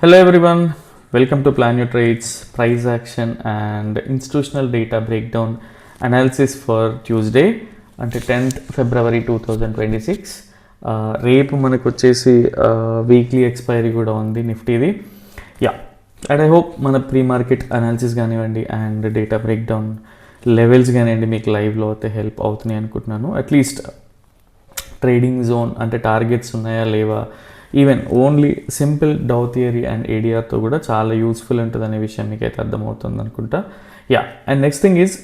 Hello everyone, welcome to Plan Your Trades, Price Action and Institutional Data Breakdown Analysis for Tuesday అంటే 10th February 2026. రేపు మనకు వచ్చేసి weekly expiry కూడా ఉంది నిఫ్టీది. అండ్ ఐ హోప్ మన ప్రీ మార్కెట్ అనాలిసిస్ కానివ్వండి అండ్ డేటా బ్రేక్డౌన్ లెవెల్స్ కానివ్వండి మీకు లైవ్లో అయితే హెల్ప్ అవుతున్నాయి అనుకుంటున్నాను. అట్లీస్ట్ ట్రేడింగ్ జోన్ అంటే టార్గెట్స్ ఉన్నాయా లేవా, even only simple Dow theory and ఏడిఆర్తో కూడా చాలా యూస్ఫుల్ ఉంటుంది అనే విషయం మీకు అయితే అర్థమవుతుంది అనుకుంటా. అండ్ నెక్స్ట్ థింగ్ ఈజ్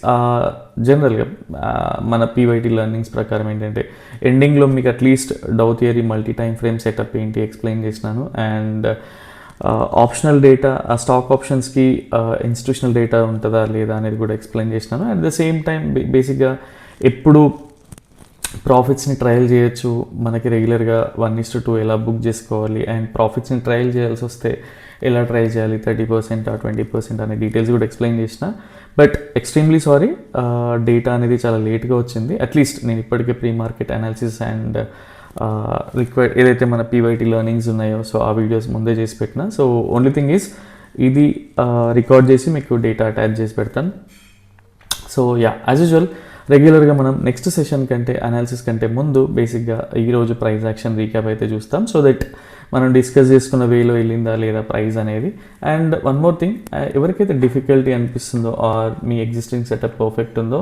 జనరల్గా మన పీవైటీ లెర్నింగ్స్ ప్రకారం ఏంటంటే ఎండింగ్లో మీకు at least Dow theory multi time frame setup ఏంటి ఎక్స్ప్లెయిన్ చేసినాను. అండ్ ఆప్షనల్ డేటా స్టాక్ ఆప్షన్స్కి ఇన్స్టిట్యూషనల్ డేటా ఉంటుందా లేదా అనేది కూడా ఎక్స్ప్లెయిన్ చేసినాను. అట్ ద సేమ్ టైం బేసిక్గా ఎప్పుడు ప్రాఫిట్స్ని ట్రయల్ చేయొచ్చు, మనకి రెగ్యులర్గా 1:2 ఎలా బుక్ చేసుకోవాలి అండ్ ప్రాఫిట్స్ని ట్రయల్ చేయాల్సి వస్తే ఎలా ట్రయల్ చేయాలి, 30% 20% అనే డీటెయిల్స్ కూడా ఎక్స్ప్లెయిన్ చేసిన. బట్ ఎక్స్ట్రీమ్లీ సారీ, డేటా అనేది చాలా లేట్గా వచ్చింది. అట్లీస్ట్ నేను ఇప్పటికే pre market analysis and required ఏదైతే మన పీవైటీ లెర్నింగ్స్ ఉన్నాయో సో ఆ వీడియోస్ ముందే చేసి పెట్టిన. సో ఓన్లీ థింగ్ ఈజ్ ఇది రికార్డ్ చేసి మీకు డేటా అటాచ్ చేసి పెడతాను. సో యాజ్ యూజువల్ రెగ్యులర్గా మనం నెక్స్ట్ సెషన్ కంటే అనాలిసిస్ కంటే ముందు బేసిక్గా ఈరోజు ప్రైస్ యాక్షన్ రీక్యాప్ అయితే చూస్తాం. సో దట్ మనం డిస్కస్ చేసుకున్న వేలో వెళ్ళిందా లేదా ప్రైస్ అనేది. అండ్ వన్ మోర్ థింగ్, ఎవరికైతే డిఫికల్టీ అనిపిస్తుందో ఆర్ మీ ఎగ్జిస్టింగ్ సెటప్ పర్ఫెక్ట్ ఉందో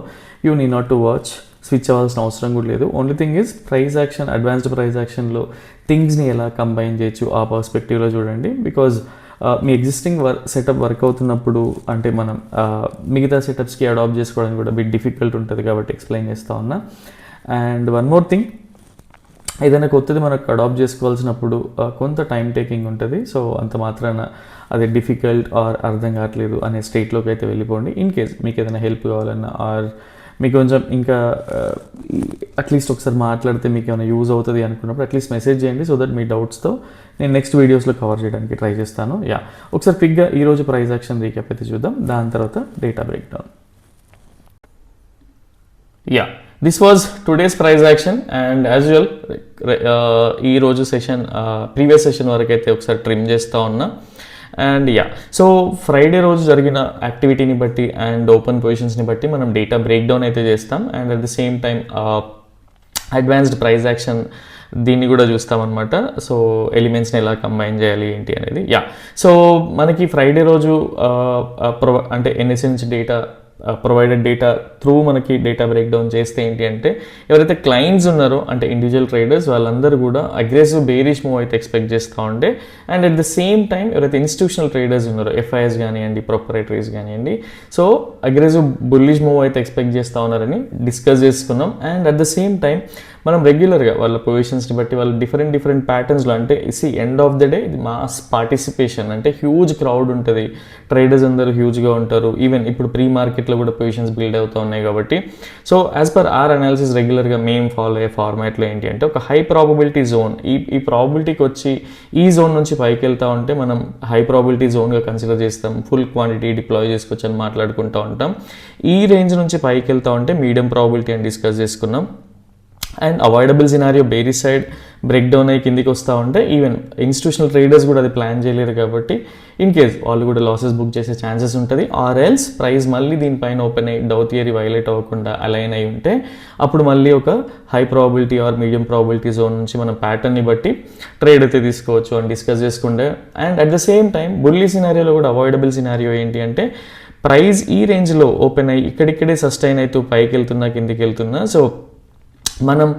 you need not to watch, switch అవ్వాల్సిన అవసరం కూడా లేదు. Only thing is price action, advanced price యాక్షన్లో థింగ్స్ని ఎలా కంబైన్ చేయొచ్చు ఆ పర్స్పెక్టివ్లో చూడండి. బికాజ్ మీ ఎగ్జిస్టింగ్ సెటప్ వర్క్ అవుతున్నప్పుడు అంటే మనం మిగతా సెటప్స్కి అడాప్ట్ చేసుకోవడానికి కూడా బిట్ డిఫికల్ట్ ఉంటుంది కాబట్టి ఎక్స్ప్లెయిన్ చేస్తూ ఉన్నా. అండ్ వన్ మోర్ థింగ్, ఏదైనా కొత్తది మనకు అడాప్ట్ చేసుకోవాల్సినప్పుడు కొంత టైం టేకింగ్ ఉంటుంది. సో అంత మాత్రాన అది డిఫికల్ట్ ఆర్ అర్థం కావట్లేదు అనే స్టేట్లోకి అయితే వెళ్ళిపోండి. ఇన్ కేస్ మీకు ఏదైనా హెల్ప్ కావాలన్నా ఆర్ మీకు కొంచెం ఇంకా అట్లీస్ట్ ఒకసారి మాట్లాడితే మీకు ఏమైనా యూజ్ అవుతుంది అనుకున్నప్పుడు అట్లీస్ట్ మెసేజ్ చేయండి. సో దట్ మీ డౌట్స్తో నేను నెక్స్ట్ వీడియోస్లో కవర్ చేయడానికి ట్రై చేస్తాను. ఒకసారి క్విక్గా ఈరోజు ప్రైస్ యాక్షన్ రీక్యాప్ అయితే చూద్దాం, దాని తర్వాత data breakdown. This was today's price action and as usual ఈరోజు సెషన్ ప్రీవియస్ సెషన్ వరకు అయితే ఒకసారి ట్రిమ్ చేస్తూ ఉన్నా. అండ్ సో ఫ్రైడే రోజు జరిగిన యాక్టివిటీని బట్టి అండ్ ఓపెన్ పొజిషన్స్ని బట్టి మనం డేటా బ్రేక్డౌన్ అయితే చేస్తాం. And at the same time advanced price action దీన్ని కూడా చూస్తామన్నమాట. సో ఎలిమెంట్స్ని ఎలా కంబైన్ చేయాలి ఏంటి అనేది. సో మనకి ఫ్రైడే రోజు అంటే ఎన్ఎస్సి నుంచి డేటా ప్రొవైడెడ్ డేటా త్రూ మనకి డేటా బ్రేక్డౌన్ చేస్తే ఏంటి అంటే ఎవరైతే క్లయింట్స్ ఉన్నారో అంటే ఇండివిజువల్ ట్రేడర్స్ వాళ్ళందరూ కూడా అగ్రెసివ్ బేరిష్ మూవ్ అయితే ఎక్స్పెక్ట్ చేస్తూ ఉంటే, and at the same time ఎవరైతే ఇన్స్టిట్యూషనల్ ట్రేడర్స్ ఉన్నారో ఎఫ్ఐఎస్ కానివ్వండి ప్రొపరేటరీస్ కానివ్వండి సో అగ్రెసివ్ బుల్లిష్ మూవ్ అయితే ఎక్స్పెక్ట్ చేస్తూ ఉన్నారని డిస్కస్ చేసుకున్నాం. And at the same time మనం రెగ్యులర్గా వాళ్ళ పొజిషన్స్ని బట్టి వాళ్ళు డిఫరెంట్ ప్యాటర్న్స్లో అంటే end of the day mass participation అంటే హ్యూజ్ క్రౌడ్ ఉంటుంది, ట్రేడర్స్ అందరూ హ్యూజ్గా ఉంటారు. ఈవెన్ ఇప్పుడు ప్రీ మార్కెట్లో కూడా పొజిషన్స్ బిల్డ్ అవుతూ ఉన్నాయి కాబట్టి so as per our analysis రెగ్యులర్గా మేము ఫాలో అయ్యే ఫార్మాట్లో ఏంటి అంటే ఒక హై ప్రాబబిలిటీ జోన్, ఈ ప్రాబిలిటీకి వచ్చి ఈ జోన్ నుంచి పైకి వెళ్తూ ఉంటే మనం హై ప్రాబిలిటీ జోన్గా కన్సిడర్ చేస్తాం, ఫుల్ క్వాంటిటీ డిప్లాయ్ చేసుకోవచ్చు అని మాట్లాడుకుంటూ ఉంటాం. ఈ రేంజ్ నుంచి పైకి వెళ్తూ ఉంటే మీడియం ప్రాబిలిటీ అని డిస్కస్ చేసుకున్నాం. And avoidable scenario bearish side break down అయ్యి కిందికి వస్తూ ఉంటే ఈవెన్ ఇన్స్టిట్యూషనల్ ట్రేడర్స్ కూడా అది ప్లాన్ చేయలేరు కాబట్టి ఇన్ కేస్ వాళ్ళు కూడా లాసెస్ బుక్ చేసే ఛాన్సెస్ ఉంటుంది. ఆర్ ఎల్స్ ప్రైస్ మళ్ళీ దీనిపైన ఓపెన్ అయ్యి డౌ థియరీ వైలేట్ అవ్వకుండా అలైన్ అయి ఉంటే అప్పుడు మళ్ళీ ఒక high probability are medium probability zone నుంచి మనం ప్యాటర్న్ని బట్టి ట్రేడ్ అయితే తీసుకోవచ్చు అని డిస్కస్ చేసుకుంటే. And at the same time bullish సినారియోలో కూడా అవాయిడబుల్ సినారియో ఏంటి అంటే ప్రైస్ ఈ రేంజ్లో ఓపెన్ అయ్యి ఇక్కడిక్కడే సస్టైన్ అవుతూ పైకి వెళ్తున్నా కిందికి వెళ్తున్నా. సో మనం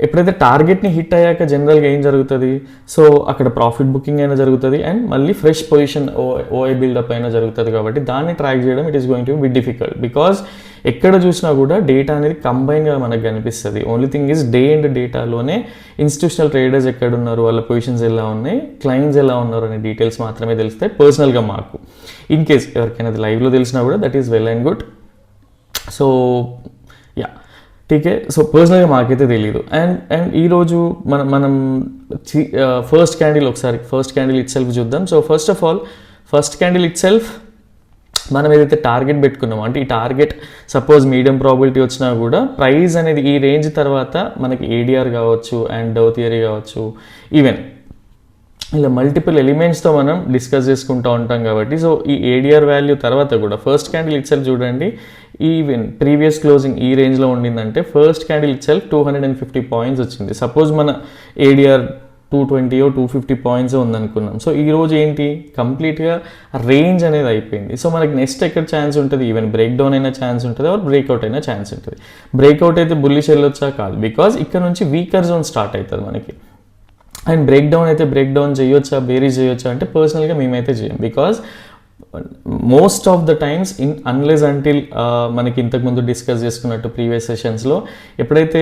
ఎప్పుడైతే టార్గెట్ని హిట్ అయ్యాక జనరల్గా ఏం జరుగుతుంది, సో అక్కడ ప్రాఫిట్ బుకింగ్ అయినా జరుగుతుంది అండ్ మళ్ళీ ఫ్రెష్ పొజిషన్ ఓఐ బిల్డప్ అయినా జరుగుతుంది. కాబట్టి దాన్ని ట్రాక్ చేయడం it is going to be difficult because ఎక్కడ చూసినా కూడా డేటా అనేది కంబైన్గా మనకు కనిపిస్తుంది. Only thing is day and డేటాలోనే ఇన్స్టిట్యూషనల్ ట్రేడర్స్ ఎక్కడ ఉన్నారు, వాళ్ళ పొజిషన్స్ ఎలా ఉన్నాయి, క్లయింట్స్ ఎలా ఉన్నారు అనే డీటెయిల్స్ మాత్రమే తెలుస్తాయి పర్సనల్గా మాకు. ఇన్ కేస్ ఎవరికైనా అది లైవ్లో తెలిసినా కూడా that is well and good. So TK so పర్సనల్గా మాకైతే తెలియదు. అండ్ ఈరోజు మనం ఫస్ట్ క్యాండిల్ ఇట్ సెల్ఫ్ చూద్దాం. So first of all first candle it self మనం ఏదైతే టార్గెట్ పెట్టుకున్నామో అంటే ఈ టార్గెట్ సపోజ్ మీడియం ప్రాబిలిటీ వచ్చినా కూడా ప్రైస్ అనేది ఈ రేంజ్ తర్వాత మనకి ఏడిఆర్ కావచ్చు అండ్ డౌ థియరీ కావచ్చు ఈవెన్ ఇలా మల్టిపుల్ ఎలిమెంట్స్తో మనం డిస్కస్ చేసుకుంటూ ఉంటాం కాబట్టి సో ఈ ఏడిఆర్ వాల్యూ తర్వాత కూడా ఫస్ట్ క్యాండిల్ ఇట్సెల్ఫ్ చూడండి, ఈవెన్ ప్రీవియస్ క్లోజింగ్ ఈ రేంజ్లో ఉండిందంటే ఫస్ట్ క్యాండిల్ ఇట్సెల్ఫ్ 250 పాయింట్స్ వచ్చింది. సపోజ్ మన ఏడిఆర్ 220 250 పాయింట్స్ ఉందనుకున్నాం. సో ఈ రోజు ఏంటి కంప్లీట్గా రేంజ్ అనేది అయిపోయింది. సో మనకి నెక్స్ట్ ఎక్కడ ఛాన్స్ ఉంటుంది, ఈవెన్ బ్రేక్ డౌన్ అయినా ఛాన్స్ ఉంటుంది ఆర్ బ్రేక్అవుట్ అయినా ఛాన్స్ ఉంటుంది. బ్రేక్అవుట్ అయితే బుల్లిష్ వెళ్ళొచ్చా కాదు, బికాజ్ ఇక్కడ నుంచి వీకర్ జోన్ స్టార్ట్ అవుతుంది మనకి. అండ్ బ్రేక్ డౌన్ అయితే బ్రేక్ డౌన్ చేయొచ్చా, బేరీజ్ చేయొచ్చా అంటే పర్సనల్గా మేమైతే చేయం, because most of the times unless until మనకి ఇంతకుముందు డిస్కస్ చేసుకున్నట్టు ప్రీవియస్ సెషన్స్లో ఎప్పుడైతే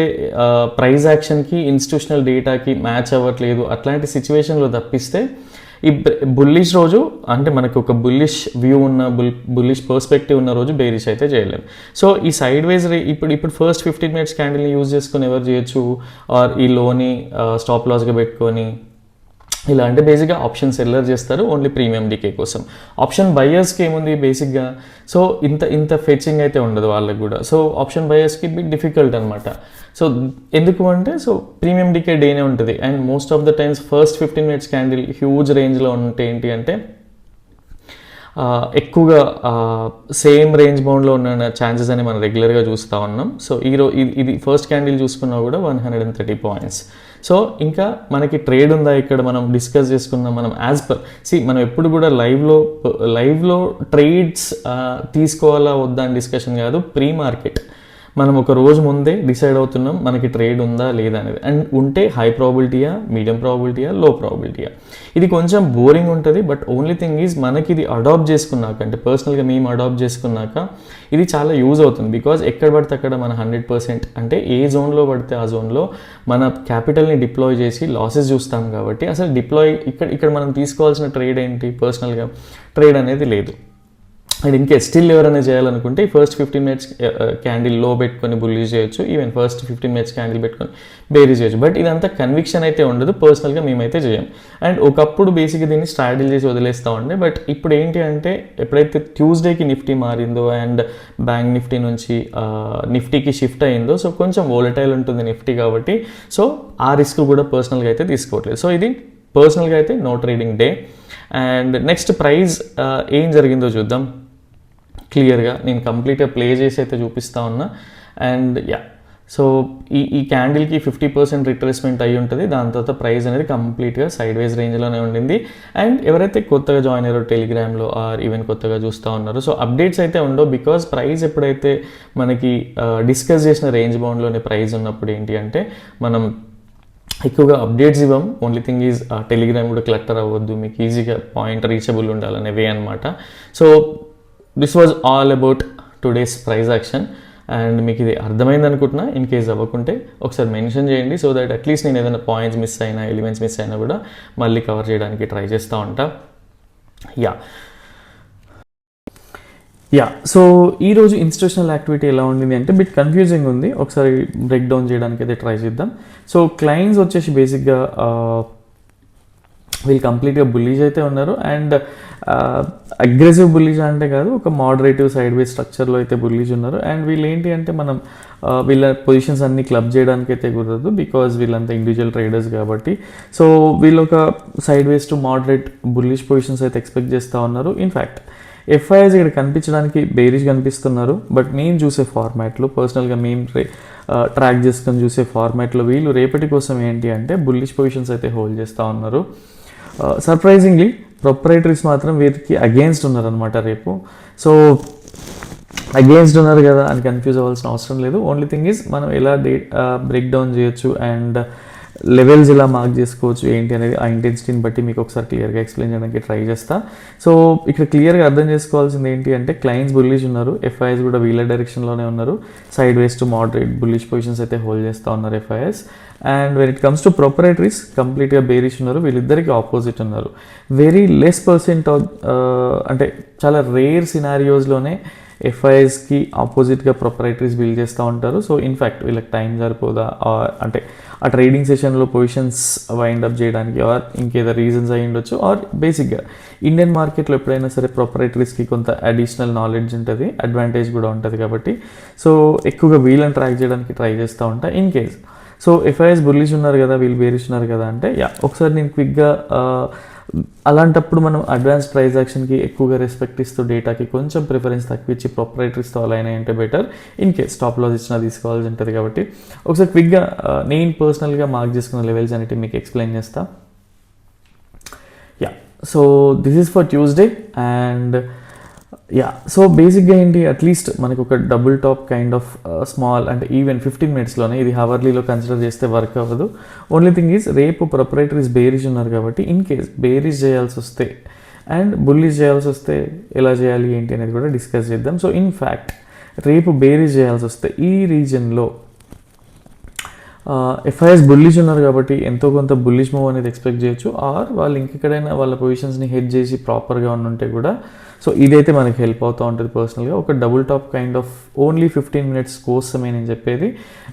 ప్రైస్ యాక్షన్కి ఇన్స్టిట్యూషనల్ డేటాకి మ్యాచ్ అవ్వట్లేదు అట్లాంటి సిచ్యువేషన్లో తప్పిస్తే ఈ బుల్లిష్ రోజు అంటే మనకు ఒక బుల్లిష్ వ్యూ ఉన్న బుల్లిష్ పర్స్పెక్టివ్ ఉన్న రోజు బేరిష్ అయితే చేయలేము. సో ఈ సైడ్ వైజ్ ఇప్పుడు ఫస్ట్ 15 మినిట్స్ క్యాండిల్ని యూజ్ చేసుకొని ఎవరు చేయొచ్చు, ఆర్ ఈ లోని స్టాప్ లాస్గా పెట్టుకొని ఇలా అంటే బేసిక్గా ఆప్షన్ సెల్లర్ చేస్తారు ఓన్లీ ప్రీమియం డీకే కోసం. ఆప్షన్ బయర్స్కి ఏముంది బేసిక్గా, సో ఇంత ఫెచింగ్ అయితే ఉండదు వాళ్ళకి కూడా. సో ఆప్షన్ బయర్స్కి బిట్ డిఫికల్ట్ అనమాట. సో ఎందుకు అంటే సో ప్రీమియం డీకే డేనే ఉంటుంది and most of the times first 15 minutes candle huge రేంజ్లో ఉంటే ఏంటి అంటే ఎక్కువగా సేమ్ రేంజ్ బౌండ్లో ఉన్న ఛాన్సెస్ అని మనం రెగ్యులర్గా చూస్తూ ఉన్నాం. సో ఇది ఫస్ట్ క్యాండిల్ చూసుకున్నా కూడా 130 పాయింట్స్. సో ఇంకా మనకి ట్రేడ్ ఉందా ఇక్కడ మనం డిస్కస్ చేసుకున్నాం. మనం యాజ్ పర్ మనం ఎప్పుడు కూడా లైవ్లో ట్రేడ్స్ తీసుకోవాలా వద్దా అని డిస్కషన్ కాదు, ప్రీ మార్కెట్ మనం ఒక రోజు ముందే డిసైడ్ అవుతున్నాం మనకి ట్రేడ్ ఉందా లేదా అనేది. అండ్ ఉంటే హై ప్రాబిలిటీయా, మీడియం ప్రాబిలిటీయా, లో ప్రాబిలిటీయా. ఇది కొంచెం బోరింగ్ ఉంటుంది, బట్ ఓన్లీ థింగ్ ఈజ్ మనకి ఇది అడాప్ట్ చేసుకున్నాక అంటే పర్సనల్గా మేము అడాప్ట్ చేసుకున్నాక ఇది చాలా యూజ్ అవుతుంది. బికాజ్ ఎక్కడ పడితే అక్కడ మన 100% అంటే ఏ జోన్లో పడితే ఆ జోన్లో మన క్యాపిటల్ని డిప్లాయ్ చేసి లాసెస్ చూస్తాం కాబట్టి అసలు ఇక్కడ మనం తీసుకోవాల్సిన ట్రేడ్ ఏంటి, పర్సనల్గా ట్రేడ్ అనేది లేదు. అండ్ ఇంకే స్టిల్ ఎవరైనా చేయాలనుకుంటే ఫస్ట్ 15 మినిట్స్ క్యాండిల్ లో పెట్టుకొని బుల్లిష్ చేయొచ్చు, ఈవెన్ ఫస్ట్ 15 మినిట్స్ క్యాండిల్ పెట్టుకొని బేరీ చేయొచ్చు. బట్ ఇదంతా కన్విక్షన్ అయితే ఉండదు, పర్సనల్గా మేమైతే చేయం. అండ్ ఒకప్పుడు బేసిక్గా దీన్ని స్ట్రాటజీ చేసి వదిలేస్తూ ఉండే, బట్ ఇప్పుడు ఏంటి అంటే ఎప్పుడైతే ట్యూస్డేకి నిఫ్టీ మారిందో అండ్ బ్యాంక్ నిఫ్టీ నుంచి నిఫ్టీకి షిఫ్ట్ అయిందో సో కొంచెం వోలటైల్ ఉంటుంది నిఫ్టీ కాబట్టి సో ఆ రిస్క్ కూడా పర్సనల్గా అయితే తీసుకోవట్లేదు. సో ఇది పర్సనల్గా అయితే no trading day. And next price ఏం జరిగిందో చూద్దాం. క్లియర్గా నేను కంప్లీట్గా ప్లే చేసి అయితే చూపిస్తా ఉన్నా. అండ్ సో ఈ క్యాండిల్కి 50% రిట్రేస్మెంట్ అయ్యి ఉంటుంది. దాని తర్వాత ప్రైస్ అనేది కంప్లీట్గా సైడ్ వైజ్ రేంజ్లోనే ఉండింది. అండ్ ఎవరైతే కొత్తగా జాయిన్ అయ్యారో టెలిగ్రామ్లో ఆర్ ఈవెన్ కొత్తగా చూస్తూ ఉన్నారు సో అప్డేట్స్ అయితే ఉండవు, బికాజ్ ప్రైస్ ఎప్పుడైతే మనకి డిస్కస్ చేసిన రేంజ్ బౌండ్లోనే ప్రైస్ ఉన్నప్పుడు ఏంటి అంటే మనం ఎక్కువగా అప్డేట్స్ ఇవ్వం. ఓన్లీ థింగ్ ఈజ్ టెలిగ్రామ్ కూడా క్లటర్ అవ్వద్దు, మీకు ఈజీగా పాయింట్ రీచబుల్ ఉండాలనే వే అనమాట. So this was all about today's price action. And మీకు ఇది అర్థమైంది అనుకుంటున్నా. ఇన్ కేస్ అవ్వకుంటే ఒకసారి మెన్షన్ చేయండి, సో దట్ అట్లీస్ట్ నేను ఏదైనా పాయింట్స్ మిస్ అయినా ఎలిమెంట్స్ మిస్ అయినా కూడా మళ్ళీ కవర్ చేయడానికి ట్రై చేస్తూ ఉంటా. సో ఈరోజు ఇన్స్టిట్యూషనల్ యాక్టివిటీ ఎలా ఉండింది అంటే బిట్ కన్ఫ్యూజింగ్ ఉంది. ఒకసారి బ్రేక్ డౌన్ చేయడానికి అయితే ట్రై చేద్దాం. సో క్లయింట్స్ వచ్చేసి బేసిక్గా వీళ్ళు కంప్లీట్గా బుల్లీజ్ అయితే ఉన్నారు. అండ్ అగ్రెసివ్ బుల్లీజ్ అంటే కాదు, ఒక మోడరేటివ్ సైడ్ వే స్ట్రక్చర్లో అయితే బుల్లీజ్ ఉన్నారు. అండ్ వీళ్ళు ఏంటి అంటే మనం వీళ్ళ పొజిషన్స్ అన్ని క్లబ్ చేయడానికి అయితే కుదరదు, బికాజ్ వీళ్ళంతా ఇండివిజువల్ ట్రేడర్స్ కాబట్టి. సో వీళ్ళు ఒక side ways to moderate bullish positions అయితే ఎక్స్పెక్ట్ చేస్తూ ఉన్నారు. ఇన్ఫ్యాక్ట్ ఎఫ్ఐఎస్ ఇక్కడ కనిపించడానికి బేరిష్ కనిపిస్తున్నారు, బట్ మేము చూసే ఫార్మాట్లో పర్సనల్గా మేము ట్రాక్ చేసుకొని చూసే ఫార్మాట్లో వీళ్ళు రేపటి కోసం ఏంటి అంటే బుల్లిష్ పొజిషన్స్ అయితే హోల్డ్ చేస్తూ ఉన్నారు. సర్ప్రైజింగ్లీ ప్రొపరేటరీస్ మాత్రం వీరికి అగేన్స్ట్ ఉన్నారనమాట రేపు. సో అగేన్స్ట్ ఉన్నారు కదా అని కన్ఫ్యూజ్ అవ్వాల్సిన అవసరం లేదు. ఓన్లీ థింగ్ ఈజ్ మనం ఎలా బ్రేక్ డౌన్ చేయొచ్చు అండ్ లెవెల్స్ ఎలా మార్క్ చేసుకోవచ్చు ఏంటి అనేది ఆ ఇంటెన్సిటీని బట్టి మీకు ఒకసారి క్లియర్గా ఎక్స్ప్లెయిన్ చేయడానికి ట్రై చేస్తా. సో ఇక్కడ క్లియర్గా అర్థం చేసుకోవాల్సింది ఏంటి అంటే క్లయింట్స్ బుల్లిష్ ఉన్నారు, ఎఫ్ఐఎస్ కూడా వీళ్ళ డైరెక్షన్లోనే ఉన్నారు. Sideways to moderate bullish positions అయితే హోల్డ్ చేస్తూ ఉన్నారు FIs. And when it comes to proprietaries కంప్లీట్గా బేరిష్ ఉన్నారు, వీళ్ళిద్దరికి ఆపోజిట్ ఉన్నారు. వెరీ లెస్ పర్సెంట్ అంటే చాలా రేర్ సినారియోస్లోనే ఎఫ్ఐఎస్కి ఆపోజిట్గా ప్రొపరేటరీస్ బిల్డ్ చేస్తూ ఉంటారు. సో ఇన్ఫ్యాక్ట్ వీళ్ళకి టైం సరిపోదా అంటే ఆ ట్రేడింగ్ సెషన్లో పొజిషన్స్ వైండ్ అప్ చేయడానికి ఆర్ ఇంకేదో రీజన్స్ అయి ఉండొచ్చు. ఆర్ బేసిక్గా ఇండియన్ మార్కెట్లో ఎప్పుడైనా సరే ప్రొపరేటరీస్కి కొంత అడిషనల్ నాలెడ్జ్ ఉంటుంది, అడ్వాంటేజ్ కూడా ఉంటుంది కాబట్టి సో ఎక్కువగా వీళ్ళని ట్రాక్ చేయడానికి ట్రై చేస్తూ ఉంటా. In case so FIs bullish ఉన్నారు కదా, వీళ్ళు బేరిష్ ఉన్నారు కదా అంటే ఒకసారి నేను క్విక్గా అలాంటప్పుడు మనం అడ్వాన్స్ ప్రైస్ యాక్షన్కి ఎక్కువగా రెస్పెక్ట్ ఇస్తూ డేటాకి కొంచెం ప్రిఫరెన్స్ తక్కువ ఇచ్చి ప్రొపరైటరీస్తో అలా అయినా అంటే better. In case stop loss ఇచ్చినా తీసుకోవాల్సి ఉంటుంది కాబట్టి ఒకసారి క్విక్గా నేను పర్సనల్గా మార్క్ చేసుకున్న లెవెల్స్ అనేవి మీకు ఎక్స్ప్లెయిన్ చేస్తా. So this is for Tuesday and so బేసిక్గా ఏంటి, అట్లీస్ట్ మనకు ఒక double tap kind of small అంటే ఈవెన్ 15 minutesలోనే, ఇది హవర్లీలో కన్సిడర్ చేస్తే వర్క్ అవ్వదు. ఓన్లీ థింగ్ ఈజ్ రేపు ప్రొపరైటరీస్ బేరిష్ ఉన్నారు కాబట్టి ఇన్ కేస్ బేరిష్ చేయాల్సి వస్తే అండ్ బుల్లిష్ చేయాల్సి వస్తే ఎలా చేయాలి ఏంటి అనేది కూడా డిస్కస్ చేద్దాం. సో ఇన్ ఫ్యాక్ట్ రేపు బేరిష్ చేయాల్సి వస్తే ఈ రీజన్లో ఎఫ్ఐఎస్ బుల్లిష్ ఉన్నారు కాబట్టి ఎంతో కొంత బుల్లిష్ మూవ్ అనేది ఎక్స్పెక్ట్ చేయొచ్చు. ఆర్ వాళ్ళు ఇంకెక్కడైనా వాళ్ళ పొజిషన్స్ని హెడ్ చేసి ప్రాపర్గా ఉంటే కూడా సో ఇదైతే మనకి హెల్ప్ అవుతూ ఉంటుంది పర్సనల్గా. ఒక double tap kind of only 15 minutes కోసమే నేను చెప్పేది.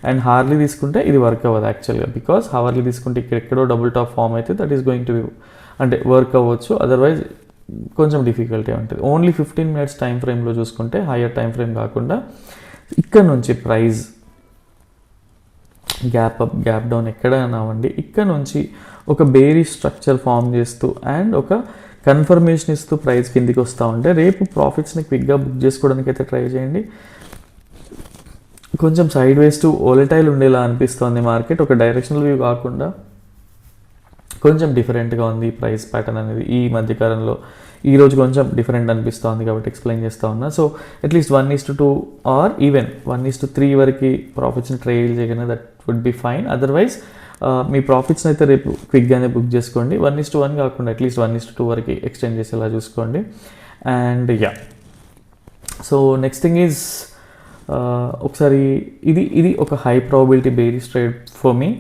అండ్ హార్లీ తీసుకుంటే ఇది వర్క్ అవ్వదు యాక్చువల్గా, బికాస్ హార్లీ తీసుకుంటే ఎక్కడో డబుల్ టాప్ ఫామ్ అయితే that is going to B అంటే వర్క్ అవ్వచ్చు, అదర్వైజ్ కొంచెం డిఫికల్టీ ఉంటుంది. ఓన్లీ 15 minutes టైం ఫ్రేమ్లో చూసుకుంటే, హయ్యర్ టైం ఫ్రేమ్ కాకుండా ఇక్కడ నుంచి price gap up gap down ఎక్కడైనా అవ్వండి, ఇక్కడ నుంచి ఒక బేరిష్ స్ట్రక్చర్ ఫామ్ చేస్తూ అండ్ ఒక కన్ఫర్మేషన్ ఇస్తూ ప్రైస్ కిందికి వస్తూ ఉంటే రేపు ప్రాఫిట్స్ని క్విక్గా బుక్ చేసుకోవడానికి అయితే ట్రై చేయండి. కొంచెం సైడ్ వేస్ టు వోలటైల్ ఉండేలా అనిపిస్తుంది మార్కెట్, ఒక డైరెక్షనల్ వ్యూ కాకుండా కొంచెం డిఫరెంట్గా ఉంది ప్రైస్ ప్యాటర్న్ అనేది ఈ మధ్యకాలంలో. ఈరోజు కొంచెం డిఫరెంట్ అనిపిస్తుంది కాబట్టి ఎక్స్ప్లెయిన్ చేస్తూ ఉన్నా. సో అట్లీస్ట్ 1:2 ఆర్ ఈవెన్ 1:3 వరకు ప్రాఫిట్స్ని ట్రేడ్ చేయగానే that would be fine. Otherwise మీ ప్రాఫిట్స్ని అయితే రేపు క్విక్గానే బుక్ చేసుకోండి. 1:1 కాకుండా అట్లీస్ట్ 1:2 వరకు ఎక్స్టెండ్ చేసేలా చూసుకోండి. And so next thing is ఒకసారి ఇది ఒక high probability bearish trade for me,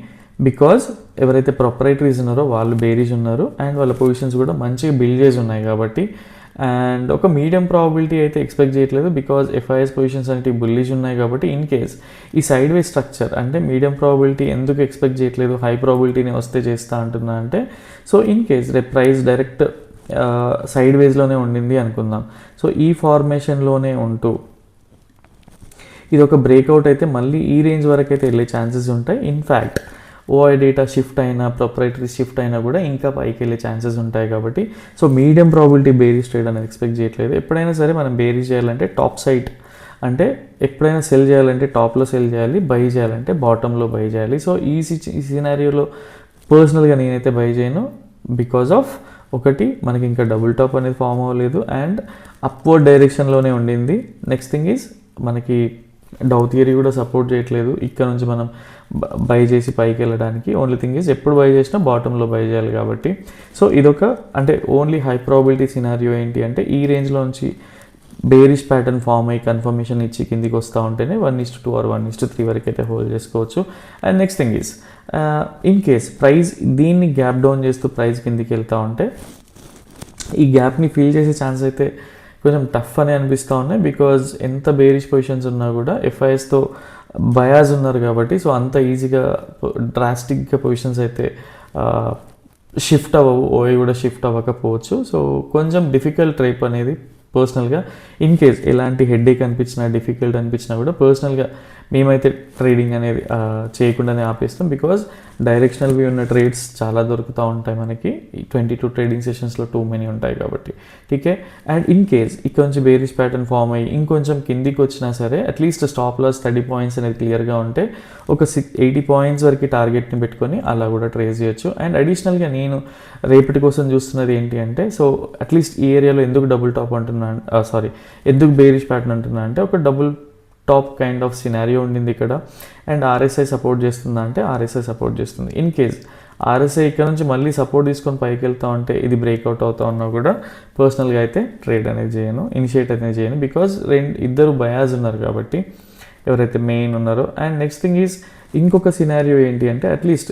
because ఎవరైతే ప్రొపరైటరీస్ ఉన్నారో వాళ్ళు బేరిష్ ఉన్నారు అండ్ వాళ్ళ పొజిషన్స్ కూడా మంచిగా బిల్డ్ చేసి ఉన్నాయి కాబట్టి. అండ్ ఒక మీడియం ప్రాబిలిటీ అయితే ఎక్స్పెక్ట్ చేయట్లేదు, బికాజ్ ఎఫ్ఐఎస్ పొజిషన్స్ అనేవి బుల్లిష్ ఉన్నాయి కాబట్టి. ఇన్ కేస్ ఈ సైడ్ వే స్ట్రక్చర్ అంటే మీడియం ప్రాబిలిటీ ఎందుకు ఎక్స్పెక్ట్ చేయట్లేదు, హై ప్రాబిలిటీని వస్తే చేస్తా అంటున్నా అంటే, సో ఇన్ కేస్ రేపు ప్రైస్ డైరెక్ట్ సైడ్ వేస్లోనే ఉండింది అనుకుందాం. సో ఈ ఫార్మేషన్లోనే ఉంటూ ఇది ఒక బ్రేక్అవుట్ అయితే మళ్ళీ ఈ రేంజ్ వరకు అయితే వెళ్ళే ఛాన్సెస్ ఉంటాయి. ఇన్ఫ్యాక్ట్ ఓఐ డేటా షిఫ్ట్ అయినా, ప్రొపరైటరీ షిఫ్ట్ అయినా కూడా ఇంకా పైకి వెళ్ళే ఛాన్సెస్ ఉంటాయి కాబట్టి. So medium probability bearish trade అనేది ఎక్స్పెక్ట్ చేయట్లేదు. ఎప్పుడైనా సరే మనం బేరిష్ చేయాలంటే టాప్ సైడ్ అంటే ఎప్పుడైనా సెల్ చేయాలంటే టాప్లో సెల్ చేయాలి, బై చేయాలంటే బాటంలో బై చేయాలి. సో ఈ సినారియోలో పర్సనల్గా నేనైతే బై చేయను, బికాజ్ ఆఫ్ ఒకటి మనకి ఇంకా డబుల్ టాప్ అనేది ఫామ్ అవ్వలేదు అండ్ అప్వర్డ్ డైరెక్షన్లోనే ఉండింది. నెక్స్ట్ థింగ్ ఈజ్ మనకి డౌ థియరీ కూడా సపోర్ట్ చేయట్లేదు ఇక్కడ నుంచి మనం బై చేసి పైకి వెళ్ళడానికి. ఓన్లీ థింగ్ ఈజ్ ఎప్పుడు బై చేసినా బాటంలో బై చేయాలి కాబట్టి. సో ఇదొక అంటే ఓన్లీ హై ప్రాబిలిటీ సినారియో ఏంటి అంటే ఈ రేంజ్లో నుంచి బేరిష్ ప్యాటర్న్ ఫామ్ అయ్యి కన్ఫర్మేషన్ ఇచ్చి కిందికి వస్తూ ఉంటేనే 1:2 ఆర్ 1:3 వరకు అయితే హోల్డ్ చేసుకోవచ్చు. And next thing is in case price దీన్ని గ్యాప్ డౌన్ చేస్తూ ప్రైస్ కిందికి వెళ్తూ ఉంటే ఈ గ్యాప్ని ఫిల్ చేసే ఛాన్స్ అయితే కొంచెం టఫ్ అని అనిపిస్తూ ఉన్నాయి, బికాజ్ ఎంత బేరిష్ పొజిషన్స్ ఉన్నా కూడా ఎఫ్ఐఎస్తో బయాస్ ఉన్నారు కాబట్టి. సో అంత ఈజీగా డ్రాస్టిక్గా పొజిషన్స్ అయితే షిఫ్ట్ అవ్వవు, ఓఐ కూడా షిఫ్ట్ అవ్వకపోవచ్చు. సో కొంచెం డిఫికల్ట్ ట్రేప్ అనేది పర్సనల్గా ఇన్ కేస్ ఎలాంటి హెడ్ఏక్ అనిపించినా, డిఫికల్ట్ అనిపించినా కూడా పర్సనల్గా మేమైతే ట్రేడింగ్ అనేది చేయకుండానే ఆపేస్తాం, బికాజ్ డైరెక్షనల్ వ్యూ ఉన్న ట్రేడ్స్ చాలా దొరుకుతూ ఉంటాయి మనకి. 22 ట్రేడింగ్ సెషన్స్లో టూ మెనీ ఉంటాయి కాబట్టి. ఠీకే. అండ్ ఇన్ కేస్ ఇక్కడ నుంచి బేరిష్ ప్యాటర్న్ ఫామ్ అయ్యి ఇంకొంచెం కిందికి వచ్చినా సరే అట్లీస్ట్ స్టాప్ లాస్ 30 points అనేది క్లియర్గా ఉంటే ఒక 80 points వరకు టార్గెట్ని పెట్టుకొని అలా కూడా ట్రేస్ చేయొచ్చు. అండ్ అడిషనల్గా నేను రేపటి కోసం చూస్తున్నది ఏంటి అంటే, సో అట్లీస్ట్ ఈ ఏరియాలో ఎందుకు డబుల్ టాప్ అంటున్నా, ఎందుకు బేరిష్ ప్యాటర్న్ అంటున్నా అంటే ఒక double tap kind of scenario ఉండింది ఇక్కడ అండ్ ఆర్ఎస్ఐ సపోర్ట్ చేస్తుందా అంటే ఆర్ఎస్ఐ సపోర్ట్ చేస్తుంది. ఇన్ కేస్ ఆర్ఎస్ఐ ఇక్కడ నుంచి మళ్ళీ సపోర్ట్ తీసుకొని పైకి వెళ్తా ఉంటే ఇది బ్రేక్అవుట్ అవుతా ఉన్నా కూడా పర్సనల్గా అయితే ట్రేడ్ అనేది చేయను, ఇనిషియేట్ అనేది చేయను, బికాజ్ ఇద్దరు బయాస్ ఉన్నారు కాబట్టి ఎవరైతే మెయిన్ ఉన్నారో. అండ్ నెక్స్ట్ థింగ్ ఈజ్ ఇంకొక సినారియో ఏంటి అంటే అట్లీస్ట్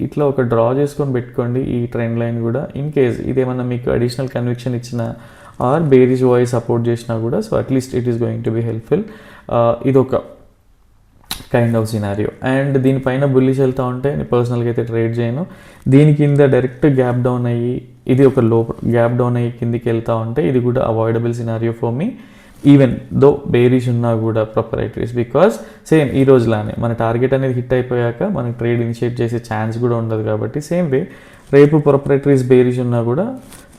ఇట్లా ఒక డ్రా చేసుకొని పెట్టుకోండి ఈ ట్రెండ్ లైన్ కూడా. ఇన్ కేస్ ఇదేమన్నా మీకు అడిషనల్ కన్విక్షన్ ఇచ్చిన ఆర్ బేరిష్ వాయిస్ సపోర్ట్ చేసినా కూడా so at least it is going to be helpful. ఇదొక కైండ్ ఆఫ్ సినారియో. అండ్ దీనిపైన బుల్లిష్ వెళ్తూ ఉంటే నేను పర్సనల్గా అయితే ట్రేడ్ చేయను. దీని కింద డైరెక్ట్ గ్యాప్ డౌన్ అయ్యి ఇది ఒక లో గ్యాప్ డౌన్ అయ్యి కిందికి వెళ్తూ ఉంటే ఇది కూడా avoidable scenario for me, even though bearish ఉన్నా కూడా ప్రొపరైటరీస్, బికాస్ సేమ్ ఈ రోజులానే మన టార్గెట్ అనేది హిట్ అయిపోయాక మనకి ట్రేడ్ ఇనిషియేట్ చేసే ఛాన్స్ కూడా ఉండదు కాబట్టి సేమ్ వే రేపు ప్రొపరైటరీస్ బేరిష్ ఉన్నా కూడా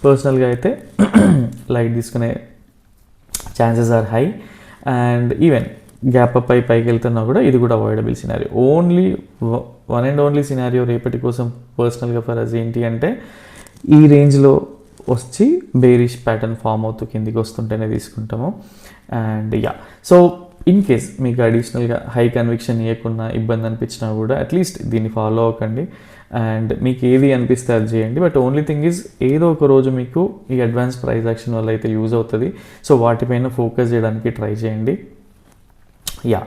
పర్సనల్గా అయితే లైట్ తీసుకునే chances are high. And even gap up అయి పైకి వెళ్తున్నా కూడా ఇది కూడా avoidable scenario. Only one and only scenario రేపటి కోసం పర్సనల్గా ఫర్ అస్ ఏంటి అంటే ఈ రేంజ్లో వచ్చి బేరిష్ ప్యాటర్న్ ఫామ్ అవుతూ కిందికి వస్తుంటేనే తీసుకుంటాము. And yeah, so in case మీకు అడిషనల్గా హై కన్విక్షన్ ఇవ్వకుండా ఇబ్బంది అనిపించినా కూడా అట్లీస్ట్ దీన్ని ఫాలో అవ్వకండి. అండ్ మీకు ఏది అనిపిస్తే అది చేయండి. బట్ ఓన్లీ థింగ్ ఈజ్ ఏదో ఒక రోజు మీకు ఈ అడ్వాన్స్ ప్రైస్ యాక్షన్ వల్ల అయితే యూజ్ అవుతుంది. సో వాటిపైన ఫోకస్ చేయడానికి ట్రై చేయండి. Yeah,